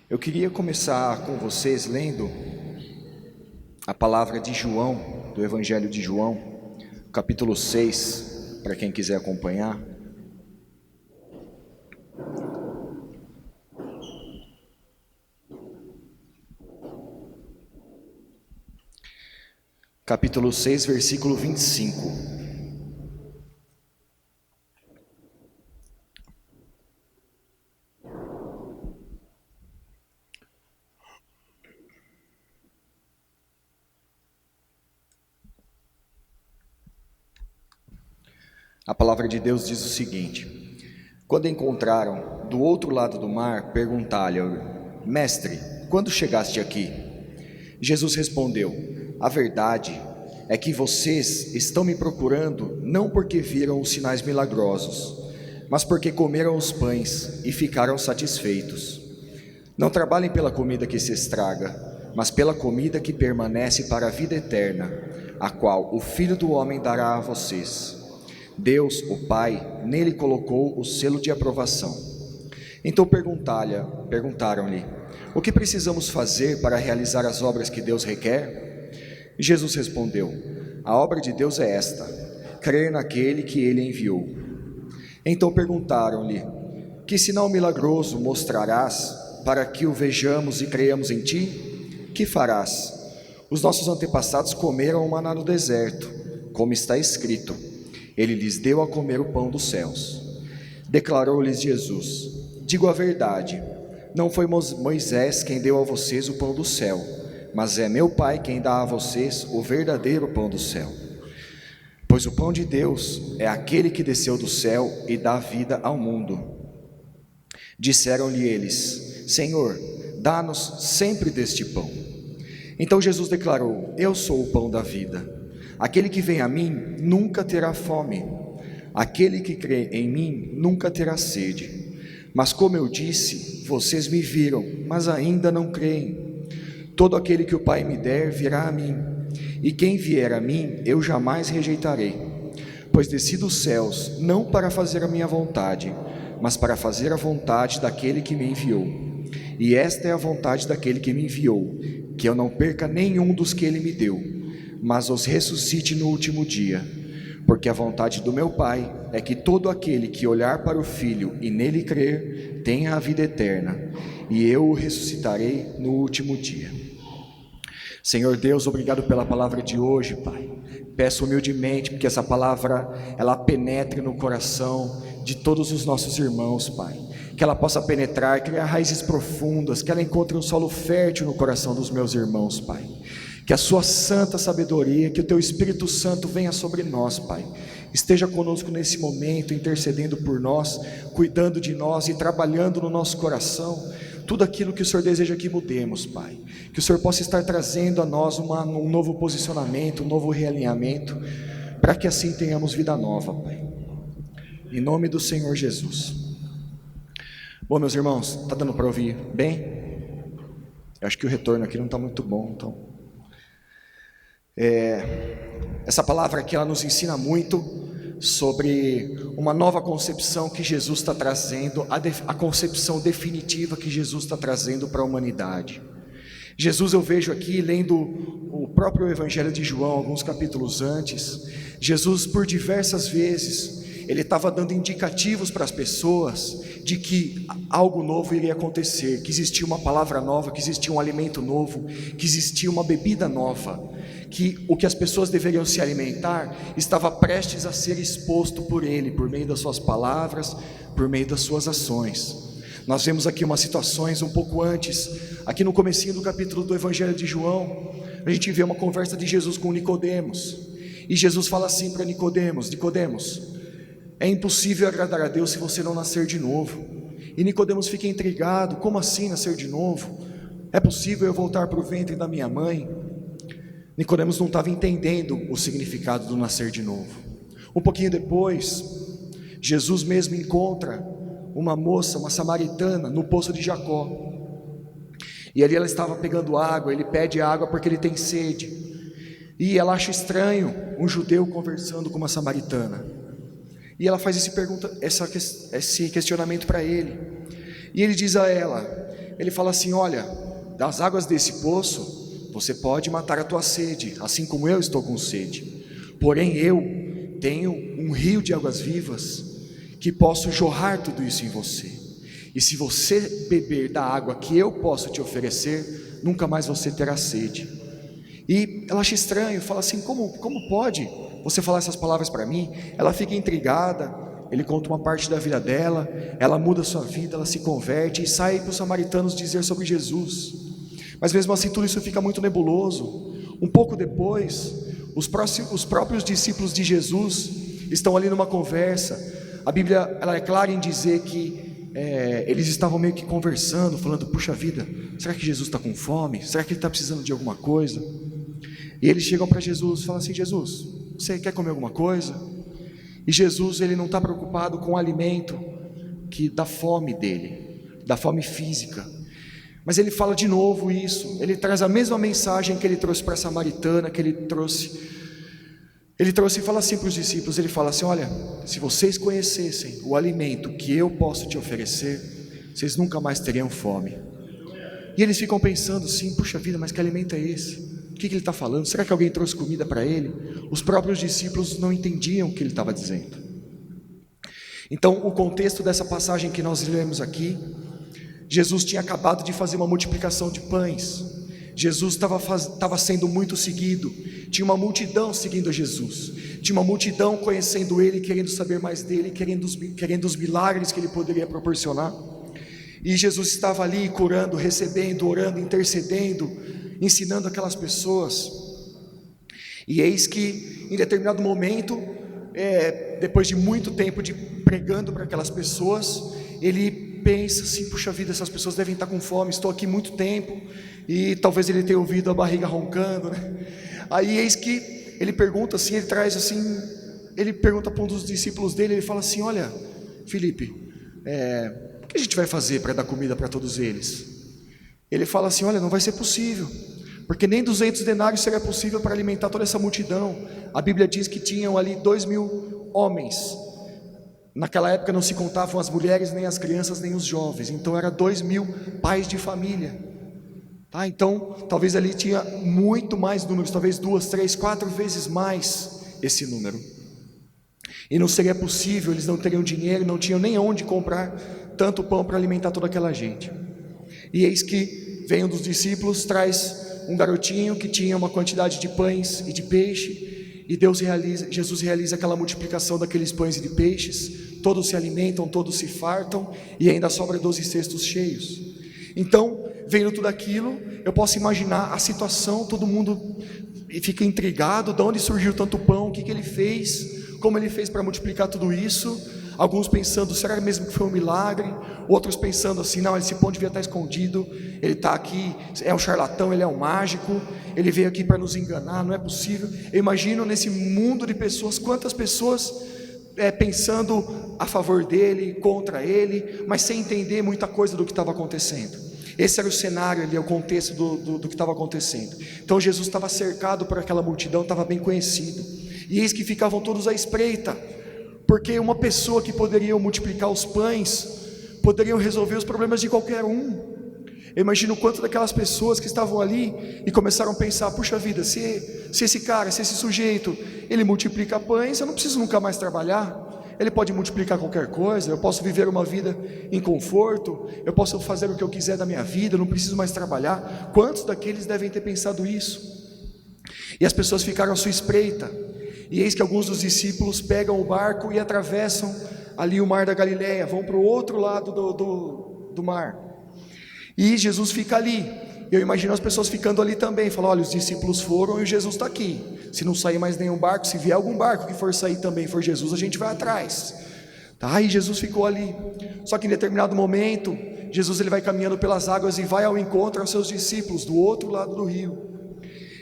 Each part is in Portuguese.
Eu queria começar com vocês lendo a palavra de João, do Evangelho de João, capítulo 6, para quem quiser acompanhar. Capítulo 6, versículo 25. A palavra de Deus diz o seguinte: quando encontraram do outro lado do mar, perguntaram-lhe: Mestre, quando chegaste aqui? Jesus respondeu: a verdade é que vocês estão me procurando não porque viram os sinais milagrosos, mas porque comeram os pães e ficaram satisfeitos. Não trabalhem pela comida que se estraga, mas pela comida que permanece para a vida eterna, a qual o Filho do Homem dará a vocês. Deus, o Pai, nele colocou o selo de aprovação. Então perguntaram-lhe: o que precisamos fazer para realizar as obras que Deus requer? Jesus respondeu: a obra de Deus é esta, crer naquele que ele enviou. Então perguntaram-lhe: que sinal milagroso mostrarás para que o vejamos e creiamos em ti? Que farás? Os nossos antepassados comeram o maná no deserto, como está escrito: ele lhes deu a comer o pão dos céus. Declarou-lhes Jesus: digo a verdade, não foi Moisés quem deu a vocês o pão do céu, mas é meu Pai quem dá a vocês o verdadeiro pão do céu. Pois o pão de Deus é aquele que desceu do céu e dá vida ao mundo. Disseram-lhe eles: Senhor, dá-nos sempre deste pão. Então Jesus declarou: eu sou o pão da vida. Aquele que vem a mim nunca terá fome, aquele que crê em mim nunca terá sede. Mas como eu disse, vocês me viram, mas ainda não creem. Todo aquele que o Pai me der virá a mim, e quem vier a mim eu jamais rejeitarei. Pois desci dos céus não para fazer a minha vontade, mas para fazer a vontade daquele que me enviou. E esta é a vontade daquele que me enviou, que eu não perca nenhum dos que ele me deu, mas os ressuscite no último dia, porque a vontade do meu Pai é que todo aquele que olhar para o Filho e nele crer, tenha a vida eterna, e eu o ressuscitarei no último dia. Senhor Deus, obrigado pela palavra de hoje, Pai. Peço humildemente que essa palavra, ela penetre no coração de todos os nossos irmãos, Pai. Que ela possa penetrar, criar raízes profundas, que ela encontre um solo fértil no coração dos meus irmãos, Pai. Que a sua santa sabedoria, que o teu Espírito Santo venha sobre nós, Pai. Esteja conosco nesse momento, intercedendo por nós, cuidando de nós e trabalhando no nosso coração tudo aquilo que o Senhor deseja que mudemos, Pai. Que o Senhor possa estar trazendo a nós um novo posicionamento, um novo realinhamento, para que assim tenhamos vida nova, Pai. Em nome do Senhor Jesus. Bom, meus irmãos, está dando para ouvir bem? Eu acho que o retorno aqui não está muito bom, então... essa palavra aqui, ela nos ensina muito sobre uma nova concepção que Jesus está trazendo, a concepção definitiva que Jesus está trazendo para a humanidade. Jesus, eu vejo aqui, lendo o próprio Evangelho de João, alguns capítulos antes, Jesus por diversas vezes, ele estava dando indicativos para as pessoas de que algo novo iria acontecer, que existia uma palavra nova, que existia um alimento novo, que existia uma bebida nova, que o que as pessoas deveriam se alimentar estava prestes a ser exposto por ele, por meio das suas palavras, por meio das suas ações. Nós vemos aqui umas situações um pouco antes, aqui no comecinho do capítulo do Evangelho de João, a gente vê uma conversa de Jesus com Nicodemos, e Jesus fala assim para Nicodemos: Nicodemos, é impossível agradar a Deus se você não nascer de novo. E Nicodemos fica intrigado: como assim nascer de novo? É possível eu voltar para o ventre da minha mãe? Nicodemos não estava entendendo o significado do nascer de novo. Um pouquinho depois, Jesus mesmo encontra uma moça, uma samaritana, no poço de Jacó, e ali ela estava pegando água. Ele pede água porque ele tem sede, e ela acha estranho um judeu conversando com uma samaritana, e ela faz esse questionamento para ele, e ele diz a ela: ele fala assim: olha, das águas desse poço, você pode matar a tua sede, assim como eu estou com sede. Porém eu tenho um rio de águas vivas, que posso jorrar tudo isso em você. E se você beber da água que eu posso te oferecer, nunca mais você terá sede. E ela acha estranho, fala assim: como pode você falar essas palavras para mim? Ela fica intrigada. Ele conta uma parte da vida dela, ela muda a sua vida, ela se converte e sai para os samaritanos dizer sobre Jesus. Mas mesmo assim tudo isso fica muito nebuloso. Um pouco depois, os próprios discípulos de Jesus estão ali numa conversa. A Bíblia, ela é clara em dizer que eles estavam meio que conversando, falando: puxa vida, será que Jesus está com fome? Será que ele está precisando de alguma coisa? E eles chegam para Jesus e falam assim: Jesus, você quer comer alguma coisa? E Jesus, ele não está preocupado com o alimento que dá fome dele, da fome física. Mas ele fala de novo isso, ele traz a mesma mensagem que ele trouxe para a samaritana, que ele trouxe e fala assim para os discípulos, ele fala assim: olha, se vocês conhecessem o alimento que eu posso te oferecer, vocês nunca mais teriam fome. E eles ficam pensando assim: puxa vida, mas que alimento é esse? O que ele está falando? Será que alguém trouxe comida para ele? Os próprios discípulos não entendiam o que ele estava dizendo. Então, o contexto dessa passagem que nós lemos aqui, Jesus tinha acabado de fazer uma multiplicação de pães. Jesus estava sendo muito seguido. Tinha uma multidão seguindo a Jesus. Tinha uma multidão conhecendo ele, querendo saber mais dele, querendo os milagres que ele poderia proporcionar. E Jesus estava ali curando, recebendo, orando, intercedendo, ensinando aquelas pessoas. E eis que em determinado momento, depois de muito tempo de pregando para aquelas pessoas, ele pensa assim: puxa vida, essas pessoas devem estar com fome, estou aqui muito tempo. E talvez ele tenha ouvido a barriga roncando, né? Aí eis que ele pergunta assim, ele pergunta para um dos discípulos dele, ele fala assim: olha, Felipe, o que a gente vai fazer para dar comida para todos eles? Ele fala assim: olha, não vai ser possível, porque nem 200 denários seria possível para alimentar toda essa multidão. A Bíblia diz que tinham ali 2.000 homens. Naquela época não se contavam as mulheres, nem as crianças, nem os jovens. Então era 2.000 pais de família. Tá? Então talvez ali tinha muito mais números, talvez 2, 3, 4 vezes mais esse número. E não seria possível, eles não teriam dinheiro, não tinham nem onde comprar tanto pão para alimentar toda aquela gente. E eis que vem um dos discípulos, traz um garotinho que tinha uma quantidade de pães e de peixe, e Jesus realiza aquela multiplicação daqueles pães e de peixes. Todos se alimentam, todos se fartam, e ainda sobra 12 cestos cheios. Então, vendo tudo aquilo, eu posso imaginar a situação, todo mundo fica intrigado: de onde surgiu tanto pão, o que ele fez, como ele fez para multiplicar tudo isso. Alguns pensando: será mesmo que foi um milagre? Outros pensando assim: não, esse pão devia estar escondido, ele está aqui, é um charlatão, ele é um mágico, ele veio aqui para nos enganar, não é possível. Eu imagino nesse mundo de pessoas, quantas pessoas pensando a favor dele, contra ele, mas sem entender muita coisa do que estava acontecendo. Esse era o cenário ali, o contexto do que estava acontecendo. Então Jesus estava cercado por aquela multidão, estava bem conhecido, e eis que ficavam todos à espreita, porque uma pessoa que poderia multiplicar os pães, poderiam resolver os problemas de qualquer um. Eu imagino o quanto daquelas pessoas que estavam ali e começaram a pensar: puxa vida, se esse cara, se esse sujeito, ele multiplica pães, eu não preciso nunca mais trabalhar. Ele pode multiplicar qualquer coisa, eu posso viver uma vida em conforto, eu posso fazer o que eu quiser da minha vida, eu não preciso mais trabalhar. Quantos daqueles devem ter pensado isso? E as pessoas ficaram à sua espreita. E eis que alguns dos discípulos pegam o barco e atravessam ali o mar da Galileia, vão para o outro lado do mar. E Jesus fica ali. Eu imagino as pessoas ficando ali também, falam: olha, os discípulos foram e Jesus está aqui. Se não sair mais nenhum barco, se vier algum barco que for sair também, for Jesus, a gente vai atrás. Tá? E Jesus ficou ali. Só que em determinado momento, Jesus ele vai caminhando pelas águas e vai ao encontro aos seus discípulos do outro lado do rio.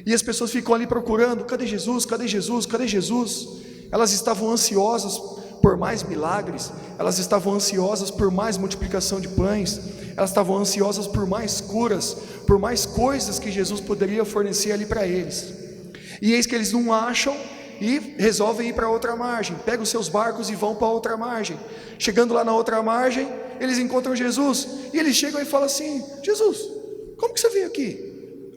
E as pessoas ficam ali procurando: cadê Jesus? Cadê Jesus? Cadê Jesus? Elas estavam ansiosas por mais milagres, elas estavam ansiosas por mais multiplicação de pães, elas estavam ansiosas por mais curas, por mais coisas que Jesus poderia fornecer ali para eles. E eis que eles não acham e resolvem ir para outra margem, pegam os seus barcos e vão para outra margem. Chegando lá na outra margem, eles encontram Jesus, e eles chegam e falam assim: Jesus, como que você veio aqui?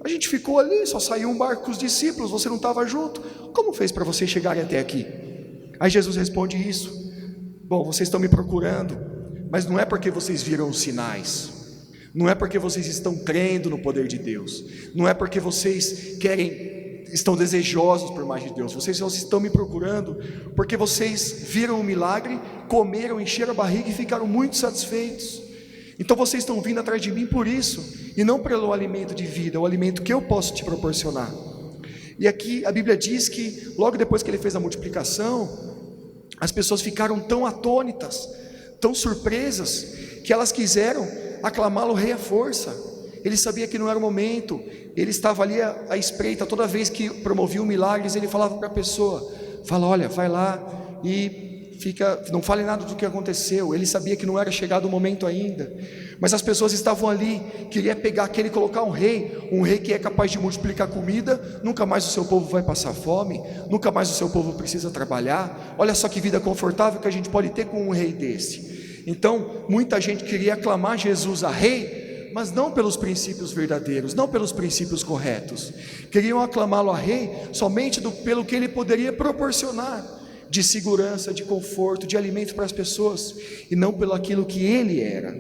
A gente ficou ali, só saiu um barco com os discípulos, você não estava junto, como fez para vocês chegarem até aqui? Aí Jesus responde isso: bom, vocês estão me procurando, mas não é porque vocês viram os sinais, não é porque vocês estão crendo no poder de Deus, não é porque vocês estão desejosos por mais de Deus, vocês só estão me procurando porque vocês viram o milagre, comeram, encheram a barriga e ficaram muito satisfeitos. Então vocês estão vindo atrás de mim por isso, e não pelo alimento de vida, o alimento que eu posso te proporcionar. E aqui a Bíblia diz que logo depois que ele fez a multiplicação, as pessoas ficaram tão atônitas, tão surpresas, que elas quiseram aclamá-lo rei à força. Ele sabia que não era o momento, ele estava ali à espreita. Toda vez que promovia milagres, ele falava para a pessoa: olha, vai lá e não fale nada do que aconteceu. Ele sabia que não era chegado o momento ainda, mas as pessoas estavam ali, queria pegar aquele e colocar um rei que é capaz de multiplicar comida. Nunca mais o seu povo vai passar fome, nunca mais o seu povo precisa trabalhar. Olha só que vida confortável que a gente pode ter com um rei desse. Então muita gente queria aclamar Jesus a rei, mas não pelos princípios verdadeiros, não pelos princípios corretos. Queriam aclamá-lo a rei somente pelo que ele poderia proporcionar de segurança, de conforto, de alimento para as pessoas, e não pelo aquilo que ele era.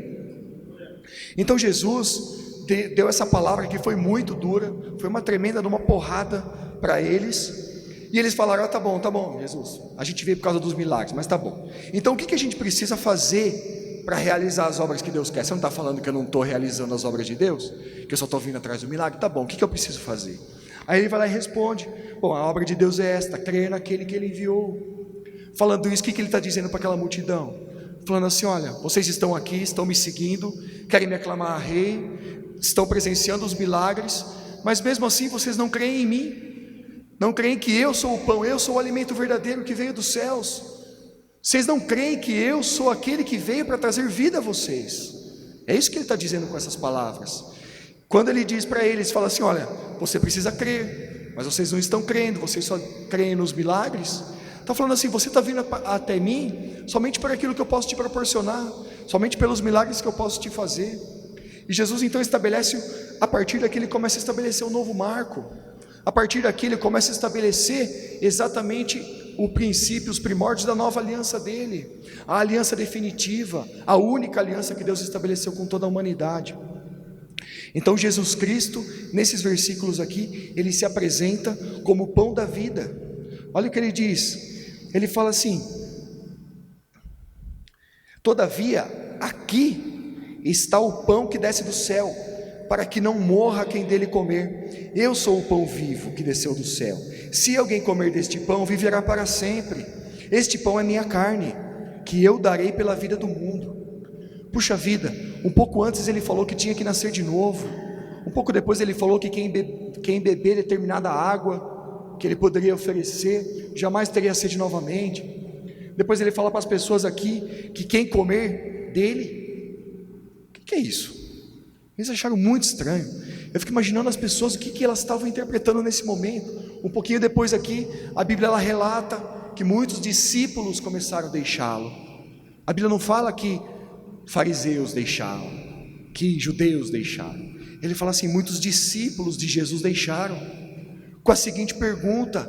Então Jesus deu essa palavra que foi muito dura, foi uma tremenda de uma porrada para eles, e eles falaram: tá bom Jesus, a gente veio por causa dos milagres, mas tá bom, então o que a gente precisa fazer para realizar as obras que Deus quer? Você não está falando que eu não estou realizando as obras de Deus, que eu só estou vindo atrás do milagre? Tá bom, o que eu preciso fazer? Aí ele vai lá e responde: bom, a obra de Deus é esta, crer naquele que ele enviou. Falando isso, o que ele está dizendo para aquela multidão? Falando assim: olha, vocês estão aqui, estão me seguindo, querem me aclamar a rei, estão presenciando os milagres, mas mesmo assim vocês não creem em mim, não creem que eu sou o pão, eu sou o alimento verdadeiro que veio dos céus. Vocês não creem que eu sou aquele que veio para trazer vida a vocês. É isso que ele está dizendo com essas palavras. Quando ele diz para eles, fala assim: olha, você precisa crer, mas vocês não estão crendo, vocês só creem nos milagres. Está falando assim: você está vindo até mim somente por aquilo que eu posso te proporcionar, somente pelos milagres que eu posso te fazer. E Jesus então estabelece, a partir daqui ele começa a estabelecer um novo marco. A partir daqui ele começa a estabelecer exatamente o princípio, os primórdios da nova aliança dele, a aliança definitiva, a única aliança que Deus estabeleceu com toda a humanidade. Então Jesus Cristo, nesses versículos aqui, ele se apresenta como o pão da vida. Olha o que ele diz, ele fala assim: todavia aqui está o pão que desce do céu, para que não morra quem dele comer. Eu sou o pão vivo que desceu do céu. Se alguém comer deste pão, viverá para sempre. Este pão é minha carne, que eu darei pela vida do mundo. Puxa vida, um pouco antes ele falou que tinha que nascer de novo. Um pouco depois ele falou que quem beber determinada água que ele poderia oferecer, jamais teria sede novamente. Depois ele fala para as pessoas aqui, que quem comer dele, o que é isso? Eles acharam muito estranho. Eu fico imaginando as pessoas, o que elas estavam interpretando nesse momento. Um pouquinho depois aqui, a Bíblia ela relata que muitos discípulos começaram a deixá-lo. A Bíblia não fala que fariseus deixaram, que judeus deixaram. Ele fala assim: muitos discípulos de Jesus deixaram, com a seguinte pergunta,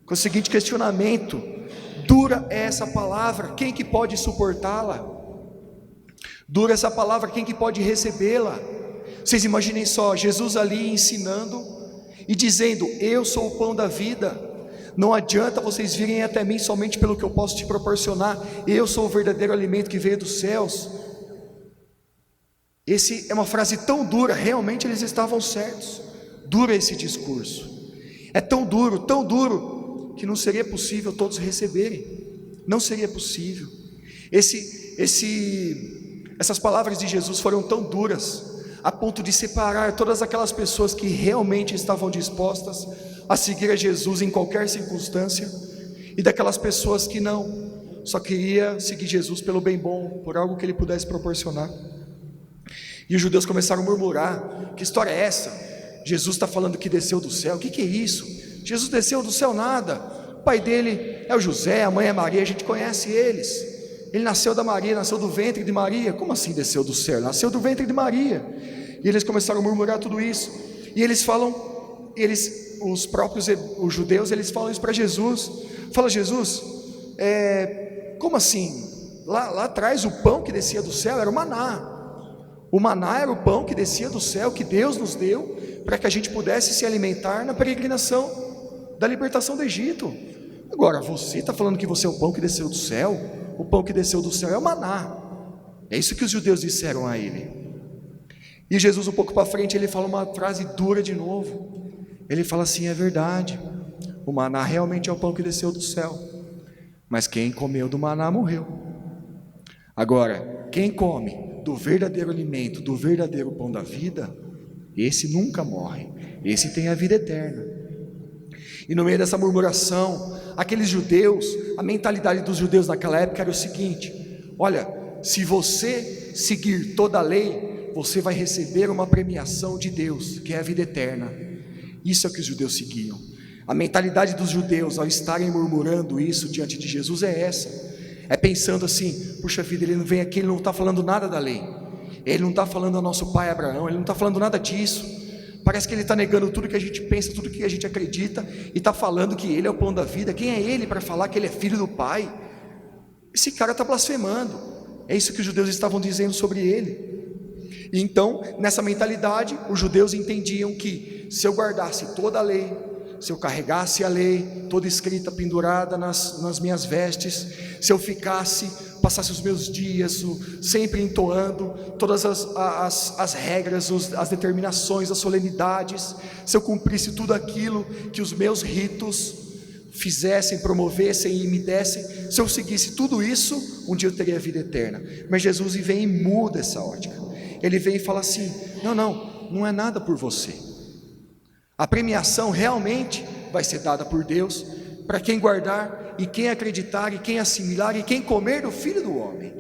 com o seguinte questionamento: dura é essa palavra, quem que pode suportá-la? Dura essa palavra, quem que pode recebê-la? Vocês imaginem só, Jesus ali ensinando e dizendo: eu sou o pão da vida, não adianta vocês virem até mim somente pelo que eu posso te proporcionar, eu sou o verdadeiro alimento que veio dos céus. Essa é uma frase tão dura, realmente eles estavam certos. Dura esse discurso, é tão duro, que não seria possível todos receberem, não seria possível. Essas palavras de Jesus foram tão duras, a ponto de separar todas aquelas pessoas que realmente estavam dispostas a seguir a Jesus em qualquer circunstância, e daquelas pessoas que não, só queria seguir Jesus pelo bem bom, por algo que ele pudesse proporcionar. E os judeus começaram a murmurar: que história é essa? Jesus está falando que desceu do céu, o que é isso? Jesus desceu do céu nada, o pai dele é o José, a mãe é Maria, a gente conhece eles. ele nasceu da Maria, nasceu do ventre de Maria. Como assim desceu do céu? Nasceu do ventre de Maria. E eles começaram a murmurar tudo isso. E eles falam, os judeus, eles falam isso para Jesus. Fala, Jesus, como assim? Lá atrás o pão que descia do céu era o maná. O maná era o pão que descia do céu, que Deus nos deu, para que a gente pudesse se alimentar na peregrinação da libertação do Egito. Agora, você está falando que você é o pão que desceu do céu? O pão que desceu do céu é o maná. É isso que os judeus disseram a ele. E Jesus, um pouco para frente, ele fala uma frase dura de novo. Ele fala assim: é verdade, o maná realmente é o pão que desceu do céu, mas quem comeu do maná morreu. Agora, quem come do verdadeiro alimento, do verdadeiro pão da vida, esse nunca morre, esse tem a vida eterna. E no meio dessa murmuração, aqueles judeus, a mentalidade dos judeus naquela época era o seguinte: olha, se você seguir toda a lei, você vai receber uma premiação de Deus, que é a vida eterna. Isso é o que os judeus seguiam. A mentalidade dos judeus, ao estarem murmurando isso diante de Jesus, é essa. É pensando assim: puxa vida, ele não vem aqui, ele não está falando nada da lei, ele não está falando ao nosso pai Abraão, ele não está falando nada disso. Parece que ele está negando tudo que a gente pensa, tudo que a gente acredita, e está falando que ele é o pão da vida. Quem é ele para falar que ele é filho do pai? Esse cara está blasfemando. É isso que os judeus estavam dizendo sobre ele. E então, nessa mentalidade, os judeus entendiam que se eu guardasse toda a lei, se eu carregasse a lei toda escrita, pendurada nas minhas vestes, se eu passasse os meus dias sempre entoando todas as regras, as determinações, as solenidades, se eu cumprisse tudo aquilo que os meus ritos fizessem, promovessem e me dessem, se eu seguisse tudo isso, um dia eu teria a vida eterna. Mas Jesus vem e muda essa ótica. Ele vem e fala assim: não é nada por você. A premiação realmente vai ser dada por Deus para quem guardar e quem acreditar e quem assimilar e quem comer do Filho do Homem.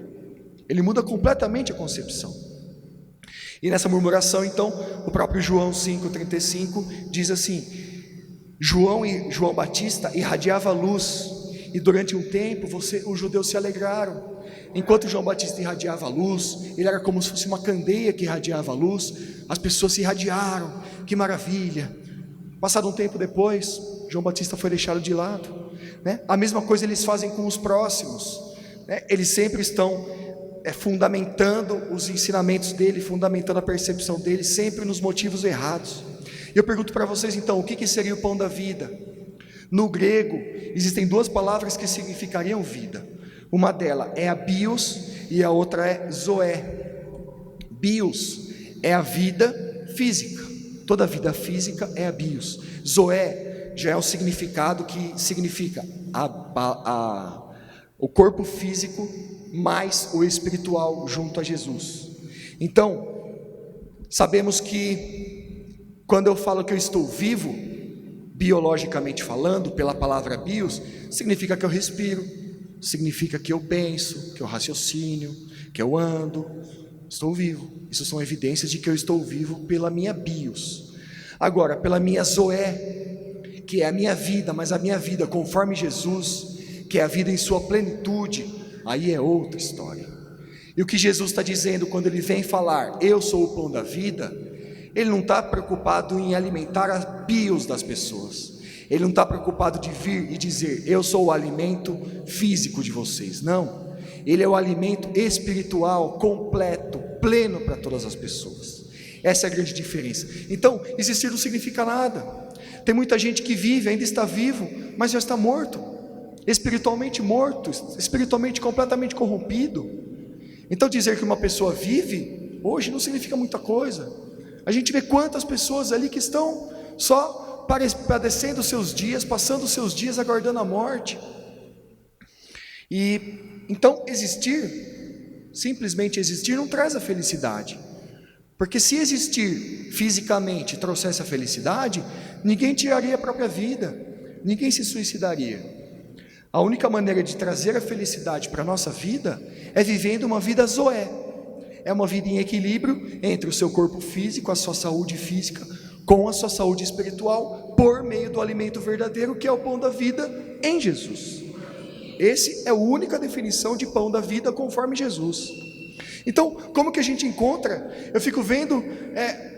Ele muda completamente a concepção. E nessa murmuração, então, o próprio João 5,35 diz assim: João Batista irradiava luz, e durante um tempo os judeus se alegraram. Enquanto João Batista irradiava a luz, ele era como se fosse uma candeia que irradiava a luz. As pessoas se irradiaram, que maravilha. Passado um tempo depois, João Batista foi deixado de lado, né? A mesma coisa eles fazem com os próximos, né? Eles sempre estão fundamentando os ensinamentos dele, fundamentando a percepção dele, sempre nos motivos errados. E eu pergunto para vocês então, o que seria o pão da vida? No grego, existem duas palavras que significariam vida. Uma delas é a bios e a outra é zoé. Bios é a vida física, toda a vida física é a bios. Zoé já é o significado que significa o corpo físico mais o espiritual junto a Jesus. Então, sabemos que quando eu falo que eu estou vivo, biologicamente falando, pela palavra bios, significa que eu respiro, significa que eu penso, que eu raciocínio, que eu ando, estou vivo. Isso são evidências de que eu estou vivo pela minha bios. Agora, pela minha zoé, que é a minha vida, mas a minha vida conforme Jesus, que é a vida em sua plenitude, aí é outra história. E o que Jesus está dizendo quando ele vem falar, eu sou o pão da vida, ele não está preocupado em alimentar a bios das pessoas. Ele não está preocupado de vir e dizer, eu sou o alimento físico de vocês. Não, ele é o alimento espiritual, completo, pleno para todas as pessoas. Essa é a grande diferença. Então, existir não significa nada. Tem muita gente que vive, ainda está vivo, mas já está morto, espiritualmente completamente corrompido. Então dizer que uma pessoa vive, hoje não significa muita coisa. A gente vê quantas pessoas ali que estão só padecendo os seus dias, passando os seus dias aguardando a morte. E então simplesmente existir não traz a felicidade, porque se existir fisicamente trouxesse a felicidade, ninguém tiraria a própria vida, ninguém se suicidaria. A única maneira de trazer a felicidade para a nossa vida é vivendo uma vida zoé, é uma vida em equilíbrio entre o seu corpo físico, a sua saúde física, com a sua saúde espiritual, por meio do alimento verdadeiro, que é o pão da vida em Jesus. Esse é a única definição de pão da vida conforme Jesus. Então, como que a gente encontra? Eu fico vendo,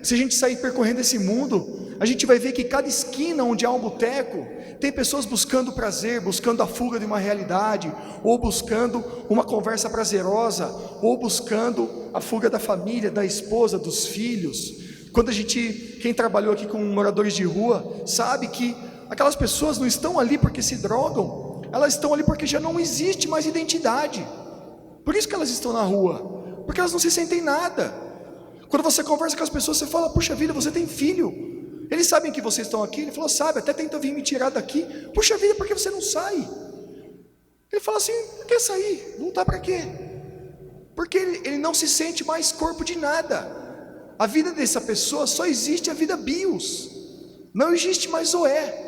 se a gente sair percorrendo esse mundo, a gente vai ver que cada esquina onde há um boteco, tem pessoas buscando prazer, buscando a fuga de uma realidade, ou buscando uma conversa prazerosa, ou buscando a fuga da família, da esposa, dos filhos. Quem trabalhou aqui com moradores de rua, sabe que aquelas pessoas não estão ali porque se drogam, elas estão ali porque já não existe mais identidade. Por isso que elas estão na rua, porque elas não se sentem nada. Quando você conversa com as pessoas, você fala: puxa vida, você tem filho, eles sabem que vocês estão aqui? Ele falou: sabe, até tentam vir me tirar daqui. Puxa vida, por que você não sai? Ele fala assim: por que sair? Voltar para quê? Porque ele não se sente mais corpo de nada. A vida dessa pessoa só existe a vida bios, não existe mais zoé.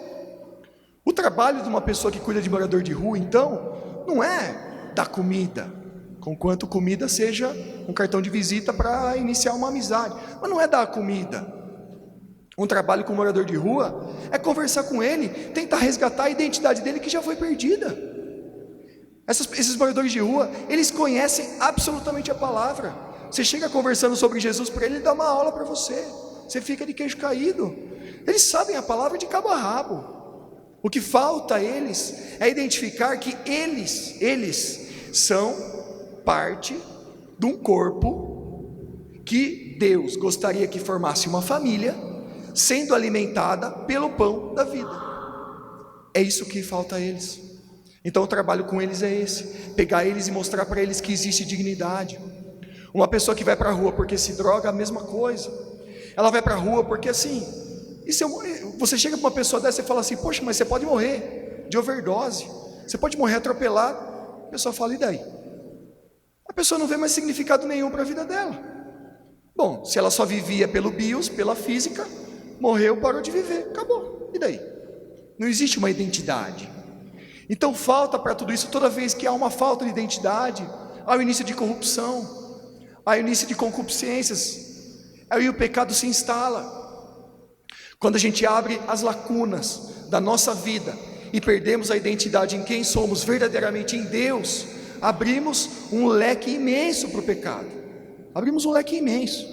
O trabalho de uma pessoa que cuida de morador de rua, então, não é dar comida, conquanto comida seja um cartão de visita para iniciar uma amizade, mas não é dar comida. Um trabalho com um morador de rua é conversar com ele, tentar resgatar a identidade dele que já foi perdida. Esses moradores de rua, eles conhecem absolutamente a palavra. Você chega conversando sobre Jesus para ele, ele dá uma aula para você. Você fica de queixo caído. Eles sabem a palavra de cabo a rabo. O que falta a eles é identificar que eles são parte de um corpo que Deus gostaria que formasse uma família, sendo alimentada pelo pão da vida. É isso que falta a eles. Então o trabalho com eles é esse: pegar eles e mostrar para eles que existe dignidade. Uma pessoa que vai para a rua porque se droga, a mesma coisa. Ela vai para a rua porque assim, você chega para uma pessoa dessa e fala assim: poxa, mas você pode morrer de overdose, você pode morrer atropelado. A pessoa fala: e daí? A pessoa não vê mais significado nenhum para a vida dela. Bom, se ela só vivia pelo bios, pela física, morreu, parou de viver, acabou. E daí? Não existe uma identidade. Então falta para tudo isso. Toda vez que há uma falta de identidade, há o início de corrupção, há o início de concupiscências, aí o pecado se instala. Quando a gente abre as lacunas da nossa vida e perdemos a identidade em quem somos verdadeiramente em Deus, abrimos um leque imenso para o pecado. Abrimos um leque imenso.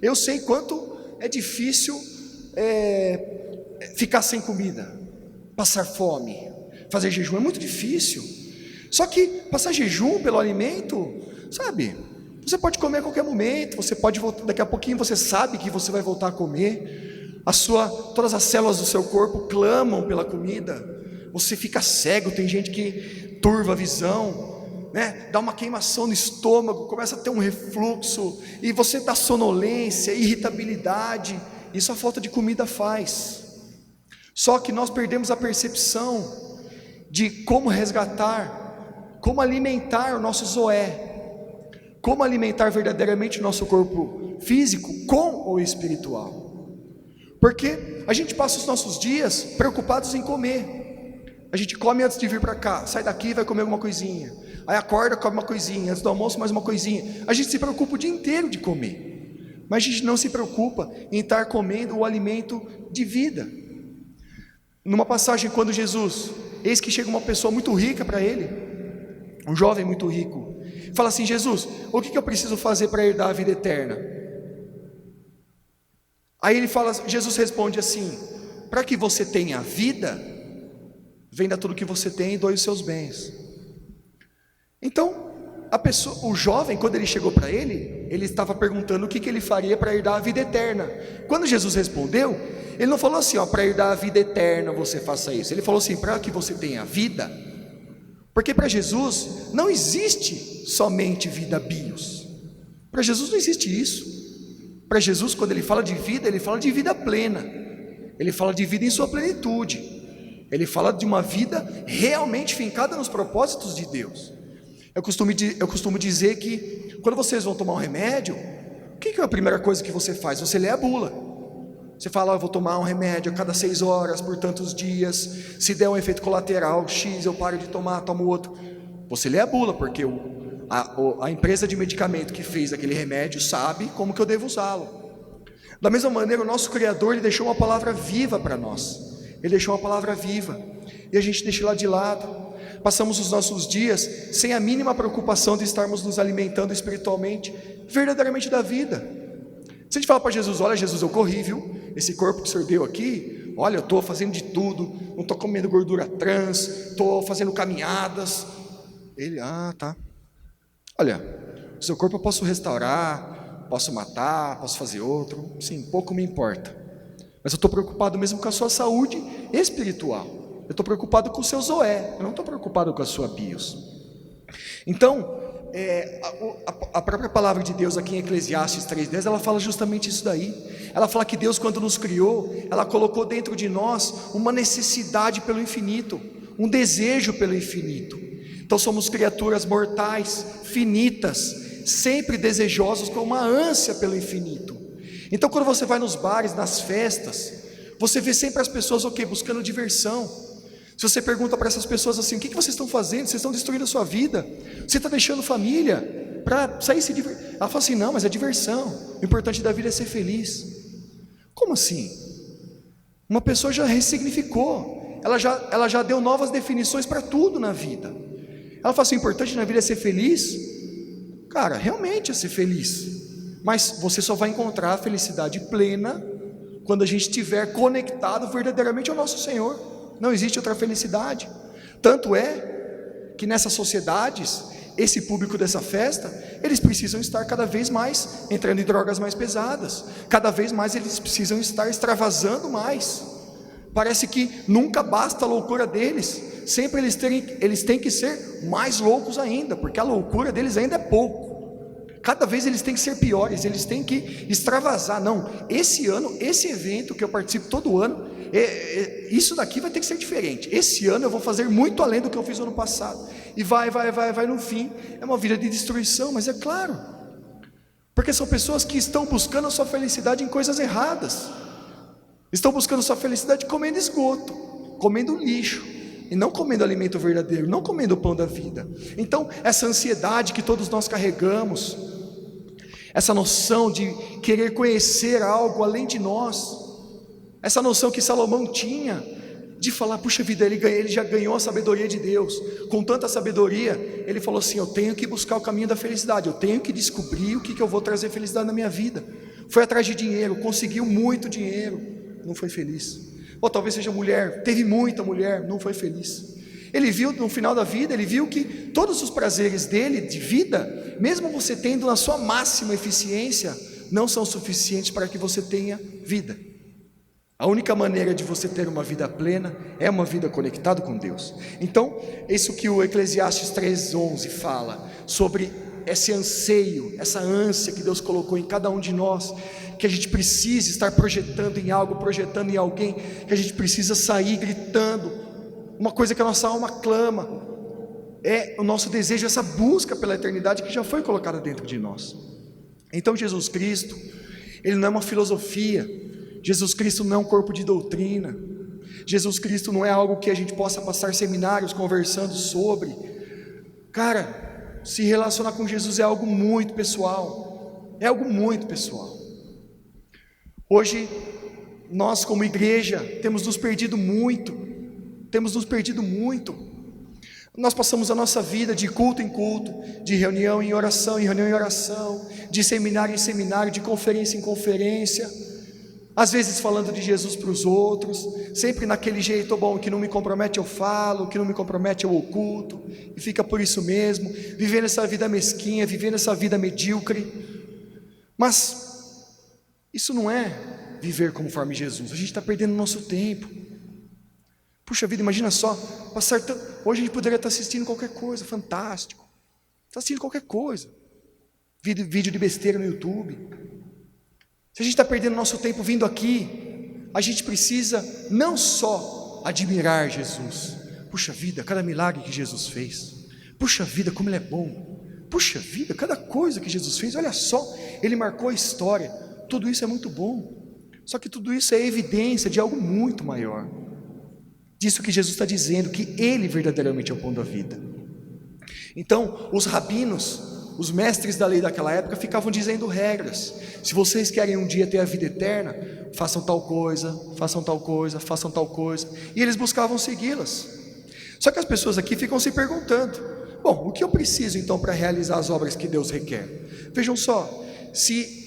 Eu sei quanto é difícil ficar sem comida, passar fome, fazer jejum é muito difícil. Só que passar jejum pelo alimento, sabe, você pode comer a qualquer momento, você pode voltar, daqui a pouquinho você sabe que você vai voltar a comer. Todas as células do seu corpo clamam pela comida. Você fica cego, tem gente que turva a visão, né? Dá uma queimação no estômago, começa a ter um refluxo, e você dá sonolência, irritabilidade. Isso a falta de comida faz. Só que nós perdemos a percepção de como resgatar, como alimentar o nosso zoé, como alimentar verdadeiramente o nosso corpo físico com o espiritual. Porque a gente passa os nossos dias preocupados em comer. A gente come antes de vir para cá, sai daqui e vai comer alguma coisinha, aí acorda, come uma coisinha, antes do almoço mais uma coisinha. A gente se preocupa o dia inteiro de comer, mas a gente não se preocupa em estar comendo o alimento de vida. Numa passagem, quando Jesus, eis que chega uma pessoa muito rica para ele, um jovem muito rico, fala assim: Jesus, o que eu preciso fazer para herdar a vida eterna? Aí Jesus responde assim: para que você tenha vida, venda tudo que você tem e doe os seus bens. Então, o jovem, quando ele chegou para ele estava perguntando o que ele faria para herdar a vida eterna. Quando Jesus respondeu, ele não falou assim: para herdar a vida eterna você faça isso. Ele falou assim: para que você tenha vida. Porque para Jesus não existe somente vida bios. Para Jesus não existe isso. Para Jesus, quando ele fala de vida, ele fala de vida plena. Ele fala de vida em sua plenitude. Ele fala de uma vida realmente fincada nos propósitos de Deus. Eu costumo dizer que quando vocês vão tomar um remédio, o que é a primeira coisa que você faz? Você lê a bula. Você fala: eu vou tomar um remédio a cada 6 horas, por tantos dias. Se der um efeito colateral X, eu paro de tomar, tomo outro. Você lê a bula, porque a empresa de medicamento que fez aquele remédio sabe como que eu devo usá-lo. Da mesma maneira, o nosso Criador, ele deixou uma palavra viva para nós. Ele deixou uma palavra viva. e a gente deixa lá de lado. Passamos os nossos dias sem a mínima preocupação de estarmos nos alimentando espiritualmente, verdadeiramente da vida. Se a gente fala para Jesus: olha Jesus, eu corri, viu? Esse corpo que o Senhor deu aqui, olha, eu estou fazendo de tudo, não estou comendo gordura trans, estou fazendo caminhadas. Ele: tá. Olha, o seu corpo eu posso restaurar, posso matar, posso fazer outro, sim, pouco me importa. Mas eu estou preocupado mesmo com a sua saúde espiritual. Eu estou preocupado com o seu zoé, eu não estou preocupado com a sua bios. Então, a própria palavra de Deus aqui em Eclesiastes 3:10, ela fala justamente isso daí. Ela fala que Deus, quando nos criou, ela colocou dentro de nós uma necessidade pelo infinito, um desejo pelo infinito. Então somos criaturas mortais, finitas, sempre desejosos, com uma ânsia pelo infinito. Então quando você vai nos bares, nas festas, você vê sempre as pessoas buscando diversão. Se você pergunta para essas pessoas assim: o que vocês estão fazendo? Vocês estão destruindo a sua vida, você está deixando família para sair se divertir. Ela fala assim: não, mas é diversão, o importante da vida é ser feliz. Como assim? Uma pessoa já ressignificou, ela já deu novas definições para tudo na vida. Ela fala assim: o importante na vida é ser feliz. Cara, realmente é ser feliz, mas você só vai encontrar a felicidade plena quando a gente estiver conectado verdadeiramente ao nosso Senhor. Não existe outra felicidade. Tanto é que nessas sociedades, esse público dessa festa, eles precisam estar cada vez mais entrando em drogas mais pesadas, cada vez mais eles precisam estar extravasando mais. Parece que nunca basta a loucura deles, sempre eles têm que ser mais loucos ainda, porque a loucura deles ainda é pouco. Cada vez eles têm que ser piores, eles têm que extravasar. Não, esse ano, esse evento que eu participo todo ano, isso daqui vai ter que ser diferente. Esse ano eu vou fazer muito além do que eu fiz no ano passado. E vai, no fim, é uma vida de destruição. Mas é claro, porque são pessoas que estão buscando a sua felicidade em coisas erradas. Estão buscando a sua felicidade comendo esgoto, comendo lixo, e não comendo alimento verdadeiro, não comendo o pão da vida. Então essa ansiedade que todos nós carregamos, essa noção de querer conhecer algo além de nós, essa noção que Salomão tinha, de falar: puxa vida, ele já ganhou a sabedoria de Deus. Com tanta sabedoria, ele falou assim: eu tenho que buscar o caminho da felicidade, eu tenho que descobrir o que eu vou trazer felicidade na minha vida. Foi atrás de dinheiro, conseguiu muito dinheiro, não foi feliz. Ou talvez seja mulher, teve muita mulher, não foi feliz. Ele viu no final da vida, ele viu que todos os prazeres dele de vida, mesmo você tendo na sua máxima eficiência, não são suficientes para que você tenha vida. A única maneira de você ter uma vida plena é uma vida conectada com Deus. Então, isso que o Eclesiastes 3:11 fala sobre esse anseio, essa ânsia que Deus colocou em cada um de nós, que a gente precisa estar projetando em algo, projetando em alguém, que a gente precisa sair gritando, uma coisa que a nossa alma clama, é o nosso desejo, essa busca pela eternidade que já foi colocada dentro de nós. Então Jesus Cristo, Ele não é uma filosofia, Jesus Cristo não é um corpo de doutrina, Jesus Cristo não é algo que a gente possa passar seminários conversando sobre. Cara, se relacionar com Jesus é algo muito pessoal, é algo muito pessoal. Hoje, nós como igreja, temos nos perdido muito, nós passamos a nossa vida de culto em culto, de reunião em oração, de seminário em seminário, de conferência em conferência, às vezes falando de Jesus para os outros, sempre naquele jeito: bom, o que não me compromete eu falo, o que não me compromete eu oculto, e fica por isso mesmo, vivendo essa vida mesquinha, vivendo essa vida medíocre. Mas isso não é viver conforme Jesus. A gente está perdendo nosso tempo. Puxa vida, imagina só, hoje a gente poderia estar assistindo qualquer coisa, fantástico, está assistindo qualquer coisa, vídeo de besteira no YouTube. Se a gente está perdendo nosso tempo vindo aqui, a gente precisa não só admirar Jesus. Puxa vida, cada milagre que Jesus fez. Puxa vida, como Ele é bom. Puxa vida, cada coisa que Jesus fez, olha só, Ele marcou a história. Tudo isso é muito bom. Só que tudo isso é evidência de algo muito maior. Disso que Jesus está dizendo, que Ele verdadeiramente é o pão da vida. Então, os rabinos, os mestres da lei daquela época ficavam dizendo regras. Se vocês querem um dia ter a vida eterna, façam tal coisa, façam tal coisa, façam tal coisa. E eles buscavam segui-las. Só que as pessoas aqui ficam se perguntando: bom, o que eu preciso então para realizar as obras que Deus requer? Vejam só, se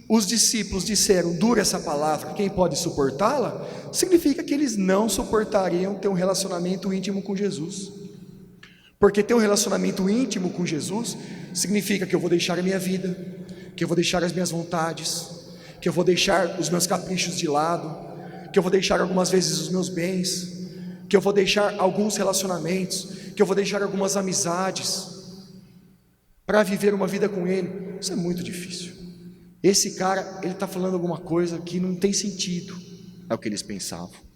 os discípulos disseram: dura essa palavra, quem pode suportá-la? Significa que eles não suportariam ter um relacionamento íntimo com Jesus. Porque ter um relacionamento íntimo com Jesus significa que eu vou deixar a minha vida, que eu vou deixar as minhas vontades, que eu vou deixar os meus caprichos de lado, que eu vou deixar algumas vezes os meus bens, que eu vou deixar alguns relacionamentos, que eu vou deixar algumas amizades para viver uma vida com Ele. Isso é muito difícil. Esse cara, ele está falando alguma coisa que não tem sentido, é o que eles pensavam.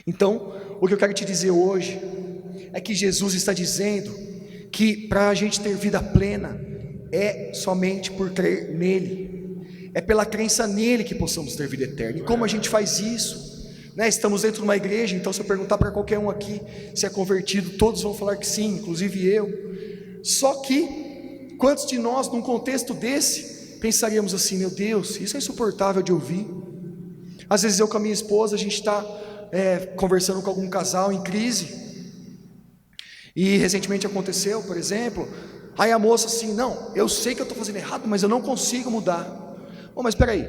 Então, o que eu quero te dizer hoje é que Jesus está dizendo que para a gente ter vida plena é somente por crer nele, é pela crença nele que possamos ter vida eterna. E como a gente faz isso? Estamos dentro de uma igreja, então se eu perguntar para qualquer um aqui se é convertido, todos vão falar que sim, inclusive eu. Só que quantos de nós num contexto desse pensaríamos assim: meu Deus, isso é insuportável de ouvir. Às vezes eu com a minha esposa, a gente está conversando com algum casal em crise, e recentemente aconteceu, por exemplo, aí a moça assim: não, eu sei que eu estou fazendo errado, mas eu não consigo mudar. Bom, mas espera aí,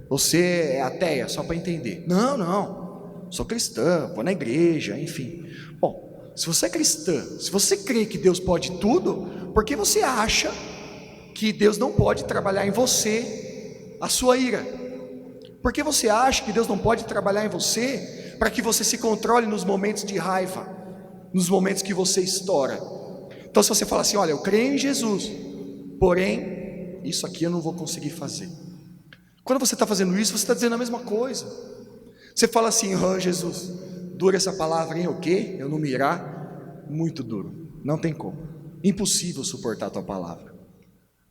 você é ateia, só para entender? Não, sou cristã, vou na igreja, enfim. Bom, se você é cristã, se você crê que Deus pode tudo, por que você acha que Deus não pode trabalhar em você a sua ira? Por que você acha que Deus não pode trabalhar em você para que você se controle nos momentos de raiva, nos momentos que você estoura? Então se você fala assim: olha, eu creio em Jesus, porém isso aqui eu não vou conseguir fazer. Quando você está fazendo isso, você está dizendo a mesma coisa. Você fala assim: Jesus, dura essa palavra, hein? O quê? Eu não me irá? Muito duro, não tem como, impossível suportar a tua palavra,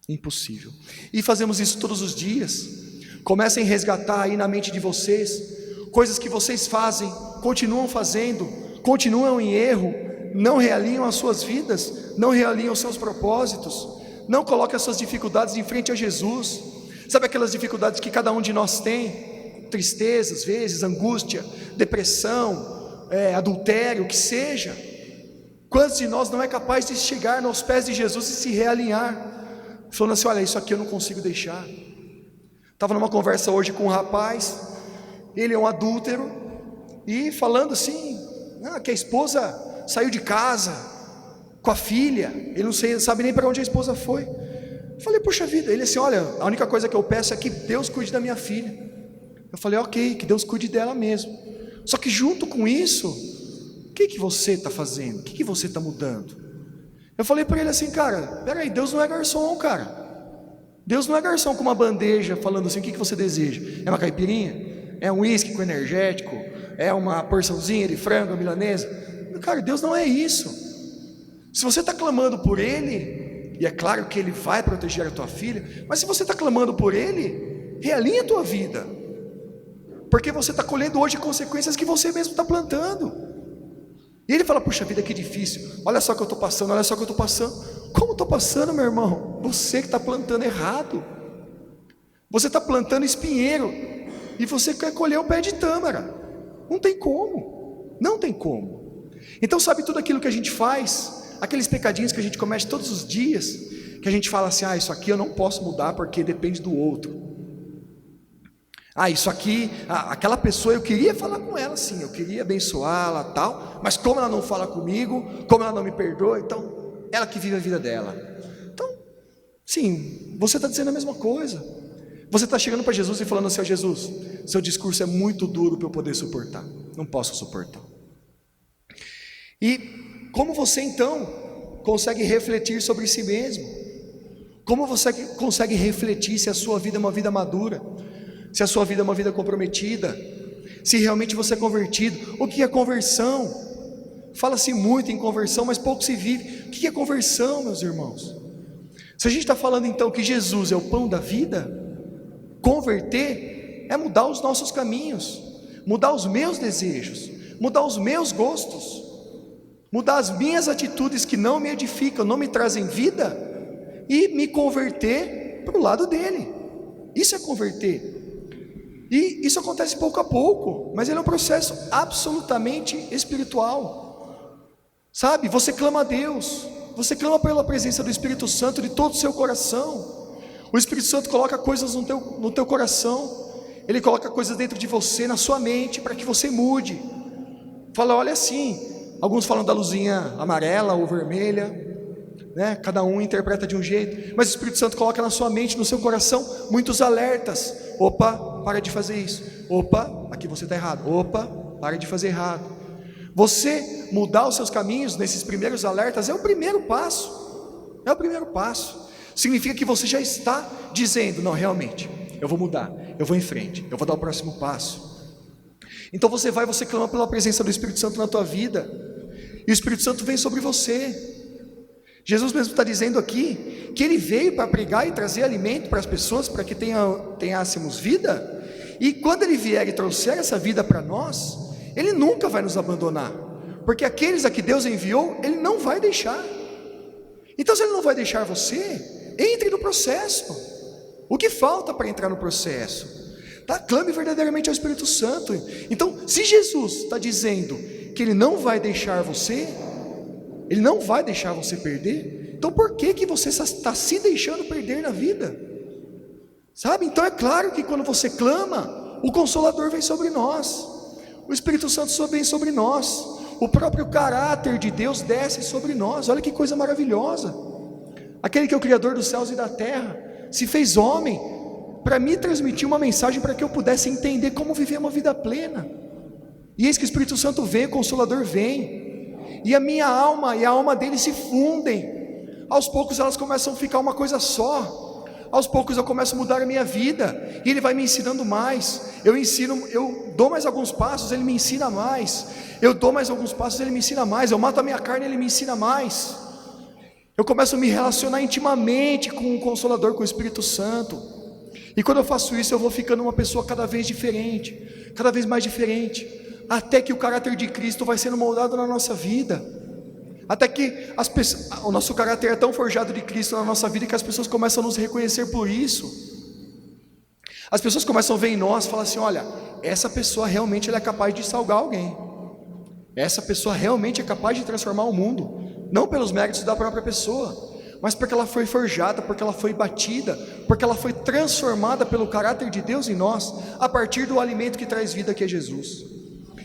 impossível. E fazemos isso todos os dias. Comecem a resgatar aí na mente de vocês coisas que vocês fazem, continuam fazendo, continuam em erro, não realinham as suas vidas, não realinham os seus propósitos, não coloquem as suas dificuldades em frente a Jesus. Sabe aquelas dificuldades que cada um de nós tem? Tristeza, às vezes, angústia, depressão, adultério, o que seja. Quantos de nós não é capaz de chegar aos pés de Jesus e se realinhar, falando assim: olha, isso aqui eu não consigo deixar. Estava numa conversa hoje com um rapaz, ele é um adúltero, e falando assim, que a esposa saiu de casa com a filha, ele não sabe nem para onde a esposa foi. Eu falei: puxa vida. Ele assim: olha, a única coisa que eu peço é que Deus cuide da minha filha. Eu falei: ok, que Deus cuide dela mesmo. Só que junto com isso, o que você está fazendo? O que você está mudando? Eu falei para ele assim: cara, peraí, Deus não é garçom, cara. Deus não é garçom com uma bandeja falando assim: o que você deseja? É uma caipirinha? É um uísque com energético? É uma porçãozinha de frango, milanesa? Cara, Deus não é isso. Se você está clamando por Ele, e é claro que Ele vai proteger a tua filha, mas se você está clamando por Ele, realinha a tua vida, porque você está colhendo hoje consequências que você mesmo está plantando. E ele fala: puxa vida, que difícil, olha só o que eu estou passando, olha só o que eu estou passando. Como estou passando, meu irmão? Você que está plantando errado. Você está plantando espinheiro, e você quer colher o pé de tâmara. Não tem como, não tem como. Então sabe, tudo aquilo que a gente faz, aqueles pecadinhos que a gente comete todos os dias, que a gente fala assim: isso aqui eu não posso mudar porque depende do outro. Isso aqui, aquela pessoa, eu queria falar com ela sim, eu queria abençoá-la tal, mas como ela não fala comigo, como ela não me perdoa, então ela que vive a vida dela. Então, sim, você está dizendo a mesma coisa. Você está chegando para Jesus e falando assim: Jesus, seu discurso é muito duro para eu poder suportar, não posso suportar. E como você então consegue refletir sobre si mesmo? Como você consegue refletir se a sua vida é uma vida madura, se a sua vida é uma vida comprometida, se realmente você é convertido? O que é conversão? Fala-se muito em conversão, mas pouco se vive. O que é conversão, meus irmãos? Se a gente está falando então que Jesus é o pão da vida, converter é mudar os nossos caminhos, mudar os meus desejos, mudar os meus gostos, mudar as minhas atitudes que não me edificam, não me trazem vida, e me converter para o lado dele. Isso é converter. E isso acontece pouco a pouco, mas ele é um processo absolutamente espiritual. Sabe, você clama a Deus, você clama pela presença do Espírito Santo de todo o seu coração. O Espírito Santo coloca coisas no teu coração, ele coloca coisas dentro de você, na sua mente, para que você mude. Fala, olha assim, alguns falam da luzinha amarela ou vermelha, né? Cada um interpreta de um jeito, mas o Espírito Santo coloca na sua mente, no seu coração, muitos alertas. Opa, para de fazer isso. Opa, aqui você está errado. Opa, para de fazer errado. Você mudar os seus caminhos nesses primeiros alertas é o primeiro passo. É o primeiro passo. Significa que você já está dizendo, não, realmente, eu vou mudar, eu vou em frente, eu vou dar o próximo passo. Então você clama pela presença do Espírito Santo na tua vida, e o Espírito Santo vem sobre você. Jesus mesmo está dizendo aqui, que Ele veio para pregar e trazer alimento para as pessoas, para que tenhássemos vida, e quando Ele vier e trouxer essa vida para nós, Ele nunca vai nos abandonar, porque aqueles a que Deus enviou, Ele não vai deixar. Então se Ele não vai deixar você, entre no processo. O que falta para entrar no processo? Tá? Clame verdadeiramente ao Espírito Santo. Então, se Jesus está dizendo que Ele não vai deixar você, Ele não vai deixar você perder, então por que você está se deixando perder na vida? Sabe? Então é claro que quando você clama, o Consolador vem sobre nós, o Espírito Santo vem sobre nós, o próprio caráter de Deus desce sobre nós. Olha que coisa maravilhosa. Aquele que é o Criador dos céus e da terra se fez homem para me transmitir uma mensagem para que eu pudesse entender como viver uma vida plena. E eis que o Espírito Santo vem, o Consolador vem, e a minha alma e a alma dele se fundem. Aos poucos elas começam a ficar uma coisa só. Aos poucos eu começo a mudar a minha vida, e ele vai me ensinando mais. Eu dou mais alguns passos, ele me ensina mais. Eu dou mais alguns passos, ele me ensina mais. Eu mato a minha carne, ele me ensina mais. Eu começo a me relacionar intimamente com o Consolador, com o Espírito Santo. E quando eu faço isso, eu vou ficando uma pessoa cada vez diferente, cada vez mais diferente, até que o caráter de Cristo vai sendo moldado na nossa vida, até que o nosso caráter é tão forjado de Cristo na nossa vida, que as pessoas começam a nos reconhecer por isso. As pessoas começam a ver em nós, falar assim, olha, essa pessoa realmente ela é capaz de salvar alguém, essa pessoa realmente é capaz de transformar o mundo, não pelos méritos da própria pessoa, mas porque ela foi forjada, porque ela foi batida, porque ela foi transformada pelo caráter de Deus em nós, a partir do alimento que traz vida, que é Jesus.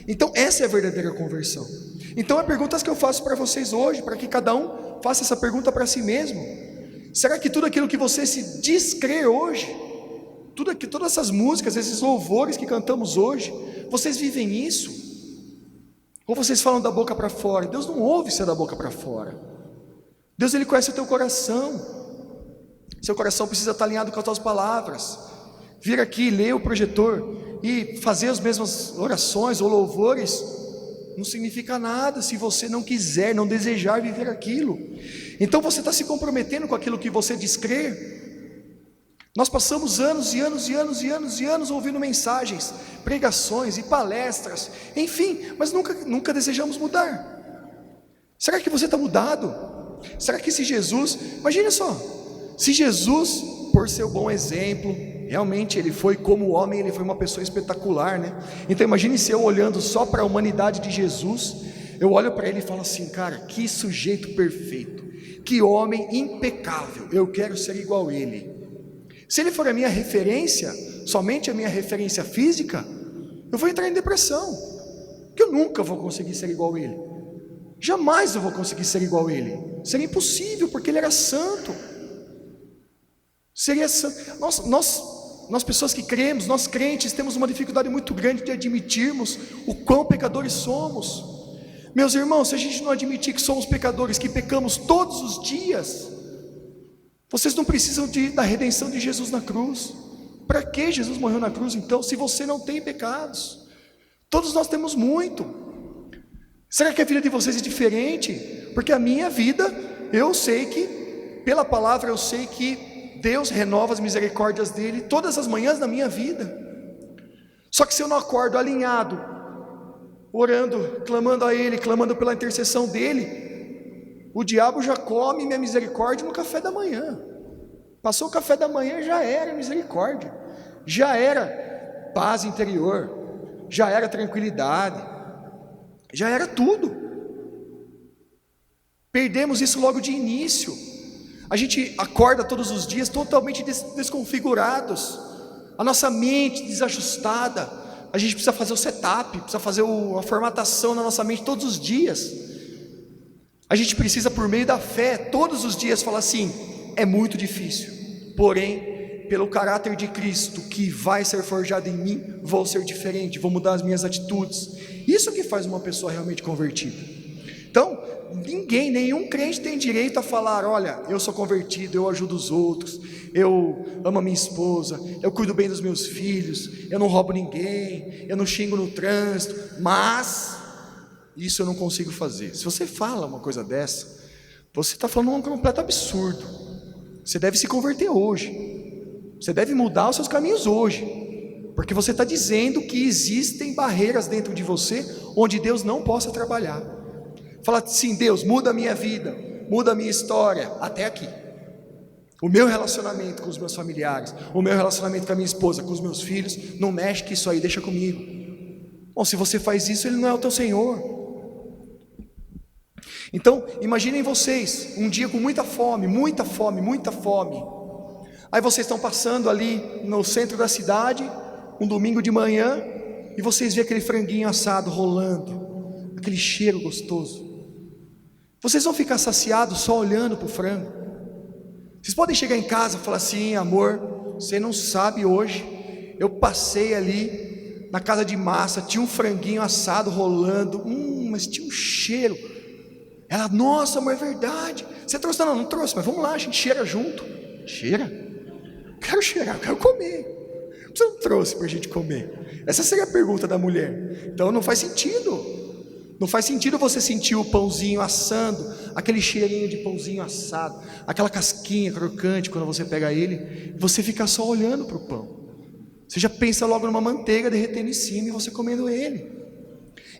Então essa é a verdadeira conversão. Então as perguntas que eu faço para vocês hoje, para que cada um faça essa pergunta para si mesmo: será que tudo aquilo que você se diz crer hoje, todas essas músicas, esses louvores que cantamos hoje, vocês vivem isso? Ou vocês falam da boca para fora? Deus não ouve se é da boca para fora. Deus, Ele conhece o teu coração. Seu coração precisa estar alinhado com as tuas palavras. Vir aqui, ler o projetor e fazer as mesmas orações ou louvores não significa nada se você não quiser, não desejar viver aquilo. Então você está se comprometendo com aquilo que você diz crer. Nós passamos anos e anos e anos e anos e anos ouvindo mensagens, pregações e palestras, enfim, mas nunca desejamos mudar. Será que você está mudado? Será que se Jesus, imagina só, se Jesus, por seu bom exemplo, realmente ele foi como homem, ele foi uma pessoa espetacular, né? Então imagine se eu olhando só para a humanidade de Jesus, eu olho para ele e falo assim, cara, que sujeito perfeito, que homem impecável, eu quero ser igual a ele. Se ele for a minha referência, somente a minha referência física, eu vou entrar em depressão, porque eu nunca vou conseguir ser igual a ele. Jamais eu vou conseguir ser igual a ele. Seria impossível, porque ele era santo. Seria santo. Nós pessoas que cremos, nós crentes, temos uma dificuldade muito grande de admitirmos o quão pecadores somos. Meus irmãos, se a gente não admitir que somos pecadores, que pecamos todos os dias, vocês não precisam da redenção de Jesus na cruz. Para que Jesus morreu na cruz então, se você não tem pecados? Todos nós temos muito. Será que a vida de vocês é diferente? Porque a minha vida, eu sei que, pela palavra eu sei que Deus renova as misericórdias dele todas as manhãs da minha vida. Só que se eu não acordo alinhado, orando, clamando a ele, clamando pela intercessão dele, o diabo já come minha misericórdia no café da manhã. Passou o café da manhã, já era misericórdia, já era paz interior, já era tranquilidade, já era tudo. Perdemos isso logo de início. A gente acorda todos os dias totalmente desconfigurados, a nossa mente desajustada. A gente precisa fazer o setup, precisa fazer a formatação na nossa mente todos os dias. A gente precisa, por meio da fé, todos os dias falar assim: é muito difícil, porém, pelo caráter de Cristo que vai ser forjado em mim, vou ser diferente, vou mudar as minhas atitudes. Isso que faz uma pessoa realmente convertida. Então, nenhum crente tem direito a falar: olha, eu sou convertido, eu ajudo os outros, eu amo a minha esposa, eu cuido bem dos meus filhos, eu não roubo ninguém, eu não xingo no trânsito, mas isso eu não consigo fazer. Se você fala uma coisa dessa, você está falando um completo absurdo. Você deve se converter hoje, você deve mudar os seus caminhos hoje, porque você está dizendo que existem barreiras dentro de você onde Deus não possa trabalhar. Fala assim: Deus, muda a minha vida, muda a minha história, até aqui. O meu relacionamento com os meus familiares, o meu relacionamento com a minha esposa, com os meus filhos, não mexe com isso aí, deixa comigo. Bom, se você faz isso, Ele não é o teu Senhor. Então, imaginem vocês, um dia com muita fome, muita fome, muita fome. Aí vocês estão passando ali no centro da cidade, um domingo de manhã, e vocês veem aquele franguinho assado rolando, aquele cheiro gostoso. Vocês vão ficar saciados só olhando para o frango? Vocês podem chegar em casa e falar assim: amor, você não sabe, hoje eu passei ali na casa de massa, tinha um franguinho assado rolando, mas tinha um cheiro. Ela: nossa, amor, é verdade, você trouxe? Não, não trouxe, mas vamos lá, a gente cheira junto. Cheira? Quero cheirar, quero comer. Você não trouxe para a gente comer? Essa seria a pergunta da mulher. Então não faz sentido. Não faz sentido você sentir o pãozinho assando, aquele cheirinho de pãozinho assado, aquela casquinha crocante quando você pega ele, você fica só olhando para o pão. Você já pensa logo numa manteiga derretendo em cima e você comendo ele.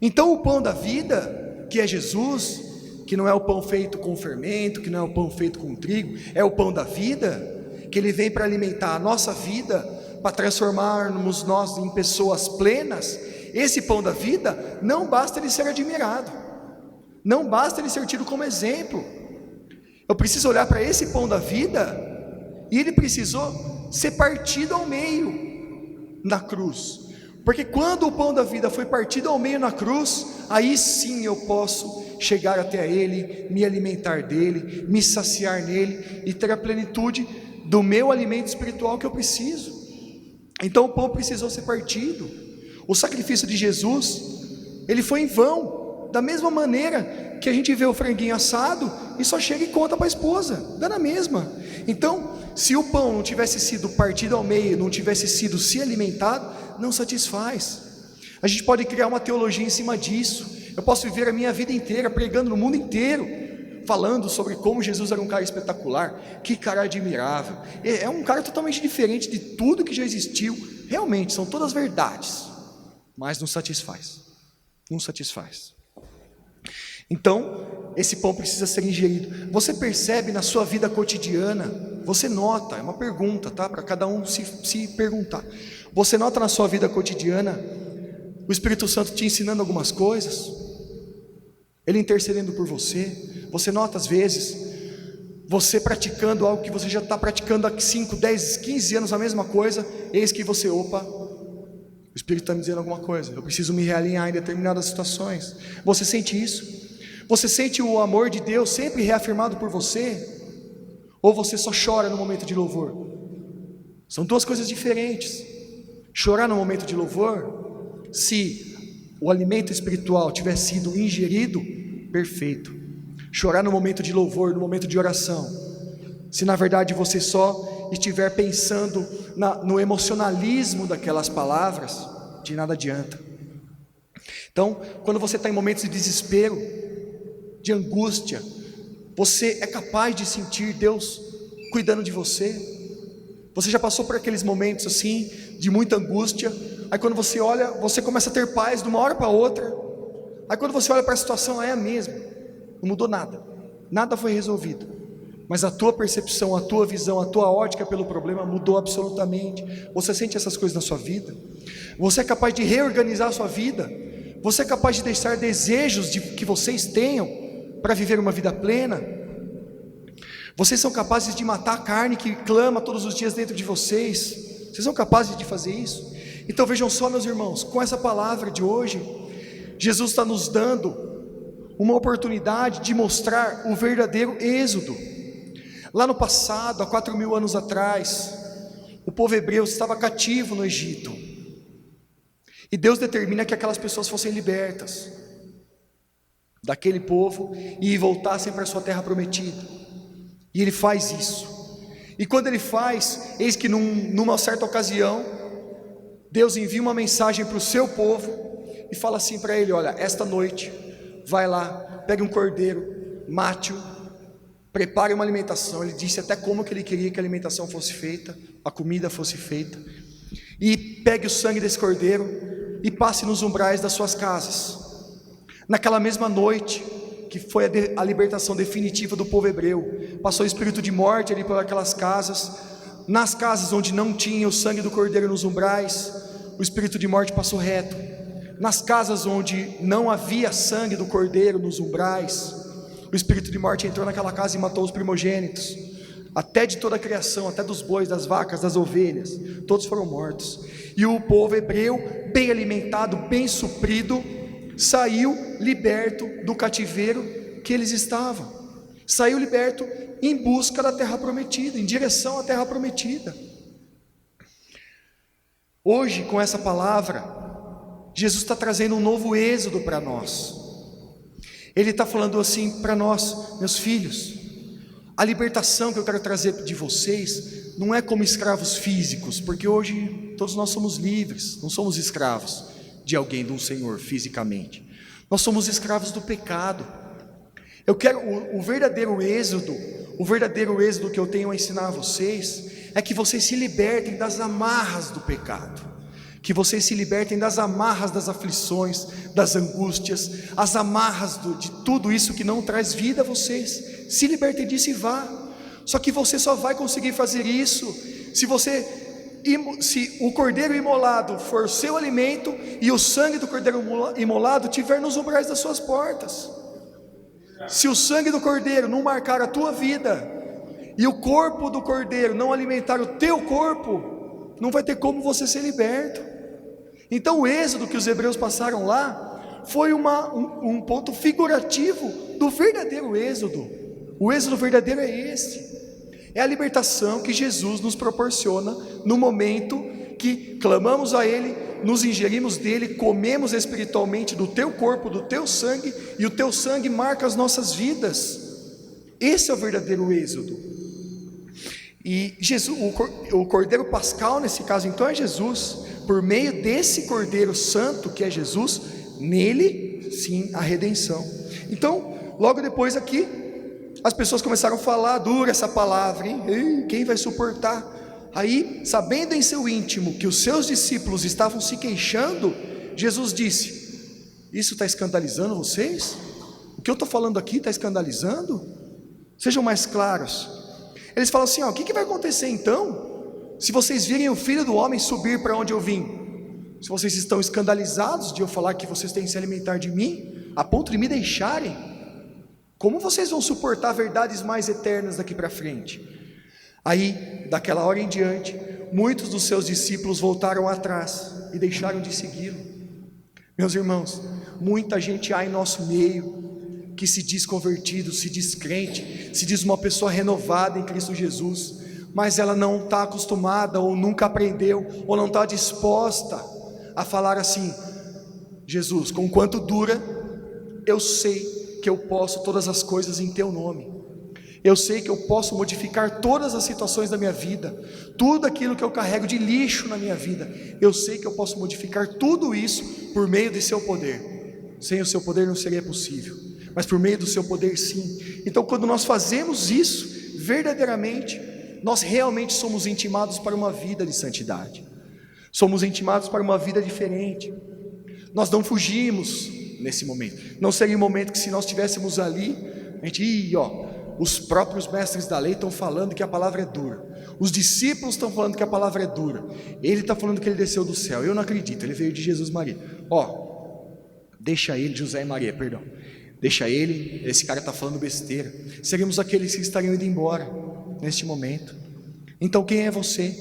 Então o pão da vida, que é Jesus, que não é o pão feito com fermento, que não é o pão feito com trigo, é o pão da vida, que ele vem para alimentar a nossa vida, para transformarmos nós em pessoas plenas. Esse pão da vida, não basta ele ser admirado, não basta ele ser tido como exemplo. Eu preciso olhar para esse pão da vida, e ele precisou ser partido ao meio na cruz, porque quando o pão da vida foi partido ao meio na cruz, aí sim eu posso chegar até ele, me alimentar dele, me saciar nele, e ter a plenitude do meu alimento espiritual que eu preciso. Então o pão precisou ser partido. O sacrifício de Jesus, ele foi em vão, da mesma maneira que a gente vê o franguinho assado e só chega e conta para a esposa, dá na mesma. Então, se o pão não tivesse sido partido ao meio, não tivesse sido se alimentado, não satisfaz. A gente pode criar uma teologia em cima disso. Eu posso viver a minha vida inteira pregando no mundo inteiro, falando sobre como Jesus era um cara espetacular, que cara admirável, é um cara totalmente diferente de tudo que já existiu. Realmente, são todas verdades, mas não satisfaz, não satisfaz. Então, esse pão precisa ser ingerido. Você percebe na sua vida cotidiana, você nota, é uma pergunta, tá? Para cada um se perguntar. Você nota na sua vida cotidiana o Espírito Santo te ensinando algumas coisas, Ele intercedendo por você? Você nota às vezes você praticando algo que você já está praticando há 5, 10, 15 anos a mesma coisa, eis que você, opa, o Espírito está me dizendo alguma coisa, eu preciso me realinhar em determinadas situações. Você sente isso? Você sente o amor de Deus sempre reafirmado por você? Ou você só chora no momento de louvor? São duas coisas diferentes. Chorar no momento de louvor, se o alimento espiritual tiver sido ingerido, perfeito. Chorar no momento de louvor, no momento de oração, se na verdade você só estiver pensando no emocionalismo daquelas palavras, de nada adianta. Então, quando você está em momentos de desespero, de angústia, você é capaz de sentir Deus cuidando de você? Você já passou por aqueles momentos assim, de muita angústia, aí quando você olha, você começa a ter paz de uma hora para outra, aí quando você olha para a situação, é a mesma, não mudou nada, nada foi resolvido, mas a tua percepção, a tua visão, a tua ótica pelo problema mudou absolutamente. Você sente essas coisas na sua vida? Você é capaz de reorganizar a sua vida? Você é capaz de deixar desejos que vocês tenham para viver uma vida plena? Vocês são capazes de matar a carne que clama todos os dias dentro de vocês? Vocês são capazes de fazer isso? Então vejam só, meus irmãos, com essa palavra de hoje, Jesus está nos dando uma oportunidade de mostrar o verdadeiro êxodo. Lá no passado, há 4.000 anos atrás, o povo hebreu estava cativo no Egito, e Deus determina que aquelas pessoas fossem libertas daquele povo e voltassem para a sua terra prometida, e Ele faz isso. E quando Ele faz, eis que numa certa ocasião, Deus envia uma mensagem para o seu povo e fala assim para ele: olha, esta noite, vai lá, pegue um cordeiro, mate-o, prepare uma alimentação. Ele disse até como que ele queria que a alimentação fosse feita, a comida fosse feita, e pegue o sangue desse cordeiro e passe nos umbrais das suas casas. Naquela mesma noite, que foi a libertação definitiva do povo hebreu, passou o espírito de morte ali por aquelas casas. Nas casas onde não tinha o sangue do cordeiro nos umbrais, o espírito de morte passou reto. Nas casas onde não havia sangue do cordeiro nos umbrais, o espírito de morte entrou naquela casa e matou os primogênitos, até de toda a criação, até dos bois, das vacas, das ovelhas, todos foram mortos. E o povo hebreu, bem alimentado, bem suprido, saiu liberto do cativeiro que eles estavam, saiu liberto em busca da terra prometida, em direção à terra prometida. Hoje, com essa palavra, Jesus está trazendo um novo êxodo para nós. Ele está falando assim para nós: meus filhos, a libertação que eu quero trazer de vocês não é como escravos físicos, porque hoje todos nós somos livres, não somos escravos de alguém, de um senhor fisicamente. Nós somos escravos do pecado. Eu quero o verdadeiro êxodo que eu tenho a ensinar a vocês é que vocês se libertem das amarras do pecado, que vocês se libertem das amarras das aflições, das angústias, as amarras de tudo isso que não traz vida a vocês. Se libertem disso e vá. Só que você só vai conseguir fazer isso se o cordeiro imolado for o seu alimento e o sangue do cordeiro imolado estiver nos umbrais das suas portas. Se o sangue do cordeiro não marcar a tua vida e o corpo do cordeiro não alimentar o teu corpo, não vai ter como você ser liberto. Então o êxodo que os hebreus passaram lá foi um ponto figurativo do verdadeiro êxodo. O êxodo verdadeiro é esse, é a libertação que Jesus nos proporciona no momento que clamamos a Ele, nos ingerimos dele, comemos espiritualmente do teu corpo, do teu sangue, e o teu sangue marca as nossas vidas. Esse é o verdadeiro êxodo. E Jesus, o cordeiro pascal nesse caso então é Jesus. Por meio desse cordeiro santo que é Jesus, nele sim a redenção. Então logo depois aqui as pessoas começaram a falar: dura essa palavra, hein? Ei, quem vai suportar? Aí, sabendo em seu íntimo que os seus discípulos estavam se queixando, Jesus disse: isso está escandalizando vocês? O que eu estou falando aqui está escandalizando? Sejam mais claros. Eles falam assim: o que vai acontecer então, se vocês virem o Filho do Homem subir para onde eu vim? Se vocês estão escandalizados de eu falar que vocês têm que se alimentar de mim, a ponto de me deixarem, como vocês vão suportar verdades mais eternas daqui para frente? Aí, daquela hora em diante, muitos dos seus discípulos voltaram atrás e deixaram de segui-lo. Meus irmãos, muita gente há em nosso meio que se diz convertido, se diz crente, se diz uma pessoa renovada em Cristo Jesus, mas ela não está acostumada, ou nunca aprendeu, ou não está disposta a falar assim: Jesus, conquanto dura, eu sei que eu posso todas as coisas em teu nome. Eu sei que eu posso modificar todas as situações da minha vida, tudo aquilo que eu carrego de lixo na minha vida, eu sei que eu posso modificar tudo isso por meio de seu poder. Sem o seu poder não seria possível, mas por meio do seu poder sim. Então quando nós fazemos isso, verdadeiramente, nós realmente somos intimados para uma vida de santidade, somos intimados para uma vida diferente. Nós não fugimos nesse momento. Não seria um momento que, se nós estivéssemos ali, a gente os próprios mestres da lei estão falando que a palavra é dura, os discípulos estão falando que a palavra é dura, ele está falando que ele desceu do céu. Eu não acredito, ele veio de Jesus e Maria. Deixa ele, José e Maria, perdão, deixa ele, esse cara está falando besteira. Seremos aqueles que estariam indo embora neste momento. Então quem é você?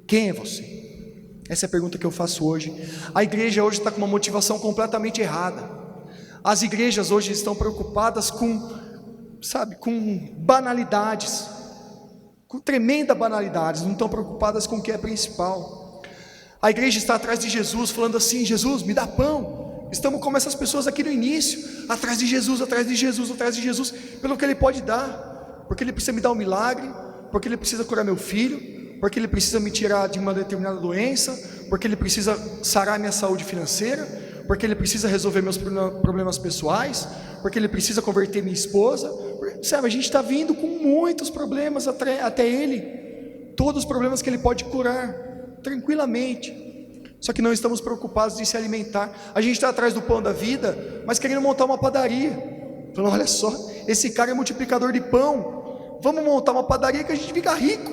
Quem é você? Essa é a pergunta que eu faço hoje. A igreja hoje está com uma motivação completamente errada. As igrejas hoje estão preocupadas com banalidades, com tremenda banalidades, não estão preocupadas com o que é principal. A igreja está atrás de Jesus, falando assim: Jesus, me dá pão. Estamos como essas pessoas aqui no início, atrás de Jesus, atrás de Jesus, atrás de Jesus, pelo que Ele pode dar, porque Ele precisa me dar um milagre, porque Ele precisa curar meu filho, porque Ele precisa me tirar de uma determinada doença, porque Ele precisa sarar minha saúde financeira, porque Ele precisa resolver meus problemas pessoais, porque Ele precisa converter minha esposa. Sabe, a gente está vindo com muitos problemas até Ele, todos os problemas que Ele pode curar, tranquilamente. Só que não estamos preocupados em se alimentar. A gente está atrás do pão da vida, mas querendo montar uma padaria, falando: olha só, esse cara é multiplicador de pão, vamos montar uma padaria que a gente fica rico.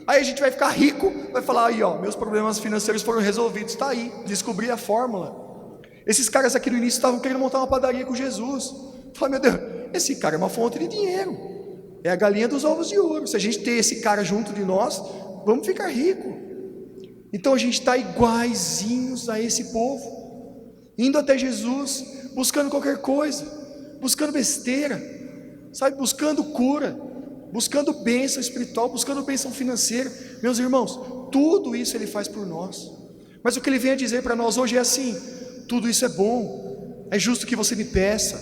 Aí a gente vai ficar rico, vai falar: aí ó, meus problemas financeiros foram resolvidos, está aí, descobri a fórmula. Esses caras aqui no início estavam querendo montar uma padaria com Jesus. Fala: meu Deus, esse cara é uma fonte de dinheiro, é a galinha dos ovos de ouro. Se a gente ter esse cara junto de nós, vamos ficar rico. Então a gente está iguaizinhos a esse povo, indo até Jesus, buscando qualquer coisa, buscando besteira, sabe, buscando cura, buscando bênção espiritual, buscando bênção financeira. Meus irmãos, tudo isso Ele faz por nós, mas o que Ele vem a dizer para nós hoje é assim: tudo isso é bom, é justo que você me peça,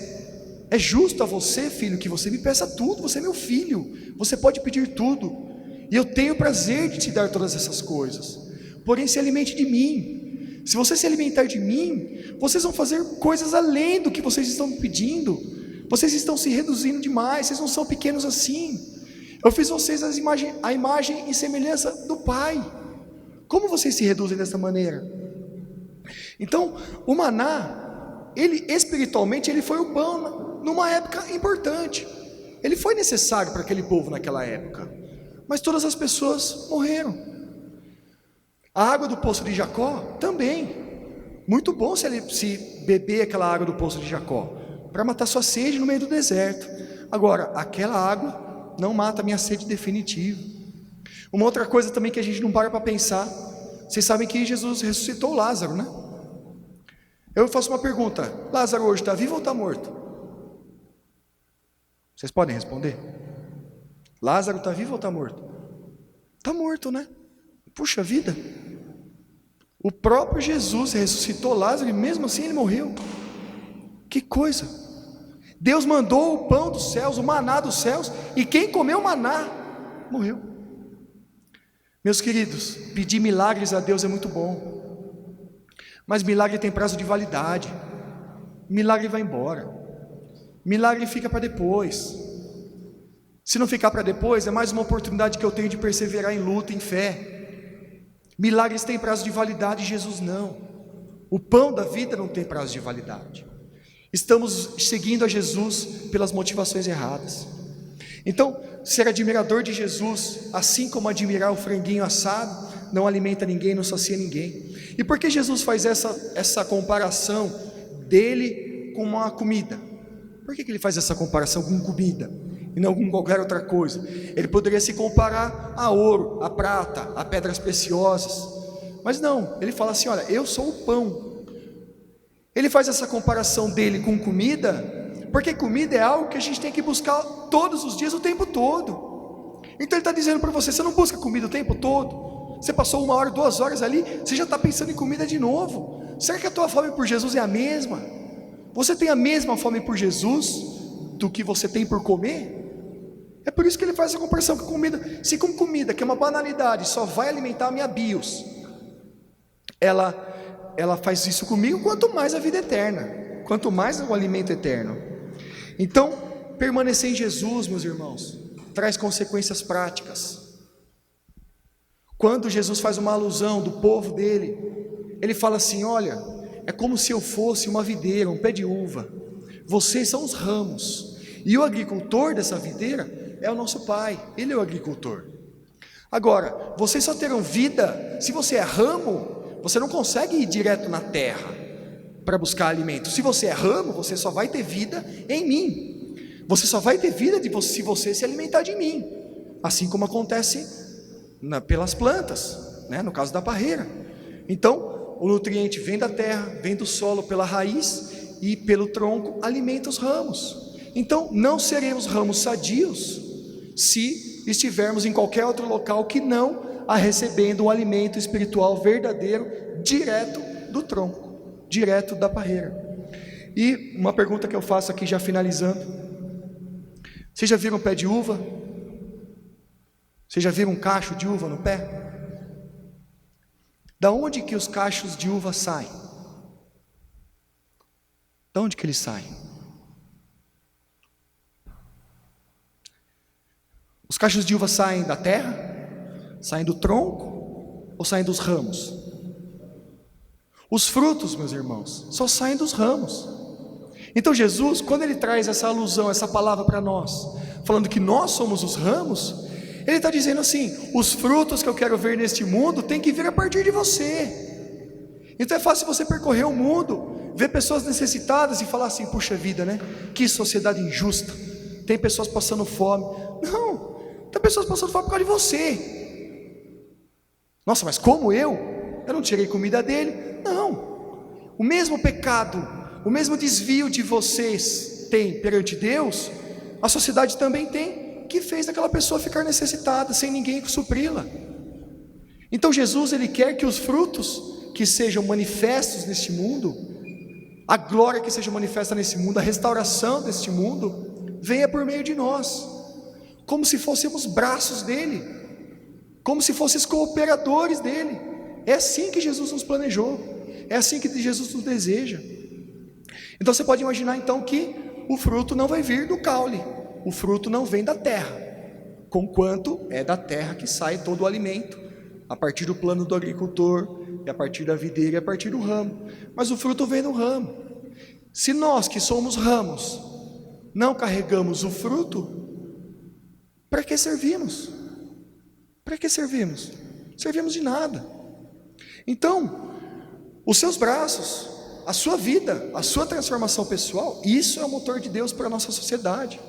é justo a você, filho, que você me peça tudo. Você é meu filho, você pode pedir tudo, e eu tenho prazer de te dar todas essas coisas. Porém, se alimente de mim. Se você se alimentar de mim, vocês vão fazer coisas além do que vocês estão me pedindo. Vocês estão se reduzindo demais, vocês não são pequenos assim. Eu fiz vocês a imagem e semelhança do Pai. Como vocês se reduzem dessa maneira? Então, o maná, ele espiritualmente, ele foi o pão numa época importante. Ele foi necessário para aquele povo naquela época, mas todas as pessoas morreram. A água do poço de Jacó também, muito bom se beber aquela água do poço de Jacó, para matar sua sede no meio do deserto. Agora, aquela água não mata a minha sede definitiva. Uma outra coisa também que a gente não para pensar: vocês sabem que Jesus ressuscitou Lázaro, né? Eu faço uma pergunta: Lázaro hoje está vivo ou está morto? Vocês podem responder? Lázaro está vivo ou está morto? Está morto, né? Puxa vida, o próprio Jesus ressuscitou Lázaro e mesmo assim ele morreu. Que coisa! Deus mandou o pão dos céus, o maná dos céus, e quem comeu o maná morreu. Meus queridos, pedir milagres a Deus é muito bom, mas milagre tem prazo de validade. Milagre vai embora, milagre fica para depois. Se não ficar para depois, é mais uma oportunidade que eu tenho de perseverar em luta, em fé. Milagres têm prazo de validade, Jesus não. O pão da vida não tem prazo de validade. Estamos seguindo a Jesus pelas motivações erradas. Então, ser admirador de Jesus, assim como admirar o franguinho assado, não alimenta ninguém, não sacia ninguém. E por que Jesus faz essa comparação dele com uma comida? Por que Ele faz essa comparação com comida e não com qualquer outra coisa? Ele poderia se comparar a ouro, a prata, a pedras preciosas, mas não, Ele fala assim: olha, eu sou o pão. Ele faz essa comparação dele com comida, porque comida é algo que a gente tem que buscar todos os dias, o tempo todo. Então Ele está dizendo para você: você não busca comida o tempo todo? Você passou 1 hora, 2 horas ali, você já está pensando em comida de novo. Será que a tua fome por Jesus é a mesma? Você tem a mesma fome por Jesus do que você tem por comer? É por isso que Ele faz essa comparação com comida. Se com comida, que é uma banalidade, só vai alimentar a minha bios, ela faz isso comigo, quanto mais a vida eterna, quanto mais o alimento eterno. Então, permanecer em Jesus, meus irmãos, traz consequências práticas. Quando Jesus faz uma alusão do povo dele, Ele fala assim: olha, é como se eu fosse uma videira, um pé de uva, vocês são os ramos, E o agricultor dessa videira é o nosso Pai, Ele é o agricultor. Agora, vocês só terão vida, se você é ramo, você não consegue ir direto na terra para buscar alimento. Se você é ramo, você só vai ter vida em mim. Você só vai ter vida se você se alimentar de mim. Assim como acontece pelas plantas, né? No caso da parreira. Então, o nutriente vem da terra, vem do solo pela raiz e pelo tronco alimenta os ramos. Então, não seremos ramos sadios se estivermos em qualquer outro local que não a recebendo o alimento espiritual verdadeiro direto do tronco, direto da parreira. E uma pergunta que eu faço aqui já finalizando: vocês já viram um pé de uva? Vocês já viram um cacho de uva no pé? Da onde que os cachos de uva saem? Da onde que eles saem? Os cachos de uva saem da terra? Saem do tronco? Ou saem dos ramos? Os frutos, meus irmãos, só saem dos ramos. Então Jesus, quando Ele traz essa alusão, essa palavra para nós, falando que nós somos os ramos, Ele está dizendo assim: os frutos que eu quero ver neste mundo tem que vir a partir de você. Então é fácil você percorrer o mundo, ver pessoas necessitadas e falar assim: puxa vida, né? Que sociedade injusta, tem pessoas passando fome. Não, tem pessoas passando fome por causa de você. Nossa, mas como eu não tirei comida dele. Não, o mesmo pecado, o mesmo desvio de vocês tem perante Deus, a sociedade também tem, que fez daquela pessoa ficar necessitada, sem ninguém supri-la. Então Jesus, Ele quer que os frutos que sejam manifestos neste mundo, a glória que seja manifesta nesse mundo, a restauração deste mundo, venha por meio de nós, como se fôssemos braços dEle, como se fôssemos cooperadores dEle. É assim que Jesus nos planejou, é assim que Jesus nos deseja. Então você pode imaginar então que o fruto não vai vir do caule, o fruto não vem da terra, conquanto é da terra que sai todo o alimento, a partir do plano do agricultor, e a partir da videira, e a partir do ramo. Mas o fruto vem do ramo. Se nós que somos ramos não carregamos o fruto, para que servimos? Para que servimos? Servimos de nada. Então, os seus braços, a sua vida, a sua transformação pessoal, isso é o motor de Deus para a nossa sociedade.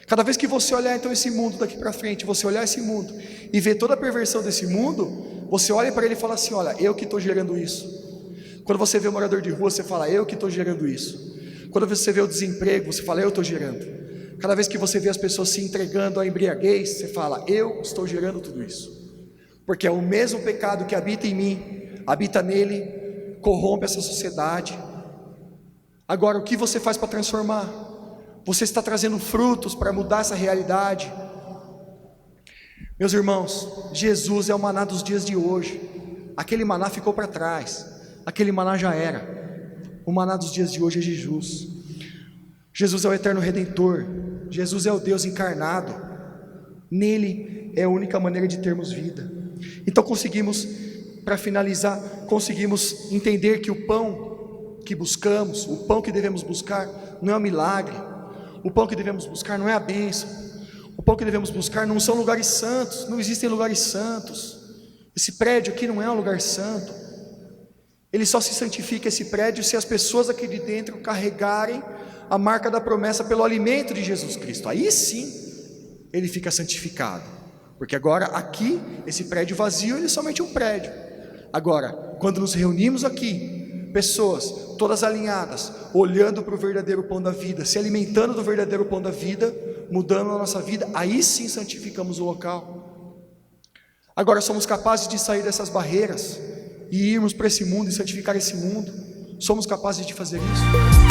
Cada vez que você olhar então esse mundo daqui para frente, você olhar esse mundo e ver toda a perversão desse mundo, você olha para ele e fala assim: olha, eu que estou gerando isso. Quando você vê um morador de rua, você fala: eu que estou gerando isso. Quando você vê o desemprego, você fala: eu estou gerando. Cada vez que você vê as pessoas se entregando à embriaguez, você fala: eu estou gerando tudo isso. Porque é o mesmo pecado que habita em mim, habita nele, corrompe essa sociedade. Agora, o que você faz para transformar? Você está trazendo frutos para mudar essa realidade? Meus irmãos, Jesus é o maná dos dias de hoje. Aquele maná ficou para trás, aquele maná já era. O maná dos dias de hoje é Jesus. Jesus é o eterno Redentor, Jesus é o Deus encarnado. Nele é a única maneira de termos vida. Então conseguimos, para finalizar, conseguimos entender que o pão que buscamos, o pão que devemos buscar não é um milagre, o pão que devemos buscar não é a bênção, o pão que devemos buscar não são lugares santos, não existem lugares santos. Esse prédio aqui não é um lugar santo. Ele só se santifica, esse prédio, se as pessoas aqui de dentro carregarem a marca da promessa pelo alimento de Jesus Cristo. Aí sim ele fica santificado, porque agora aqui, esse prédio vazio, ele é somente um prédio. Agora, quando nos reunimos aqui, pessoas todas alinhadas, olhando para o verdadeiro pão da vida, se alimentando do verdadeiro pão da vida, mudando a nossa vida, aí sim santificamos o local. Agora somos capazes de sair dessas barreiras e irmos para esse mundo e santificar esse mundo. Somos capazes de fazer isso?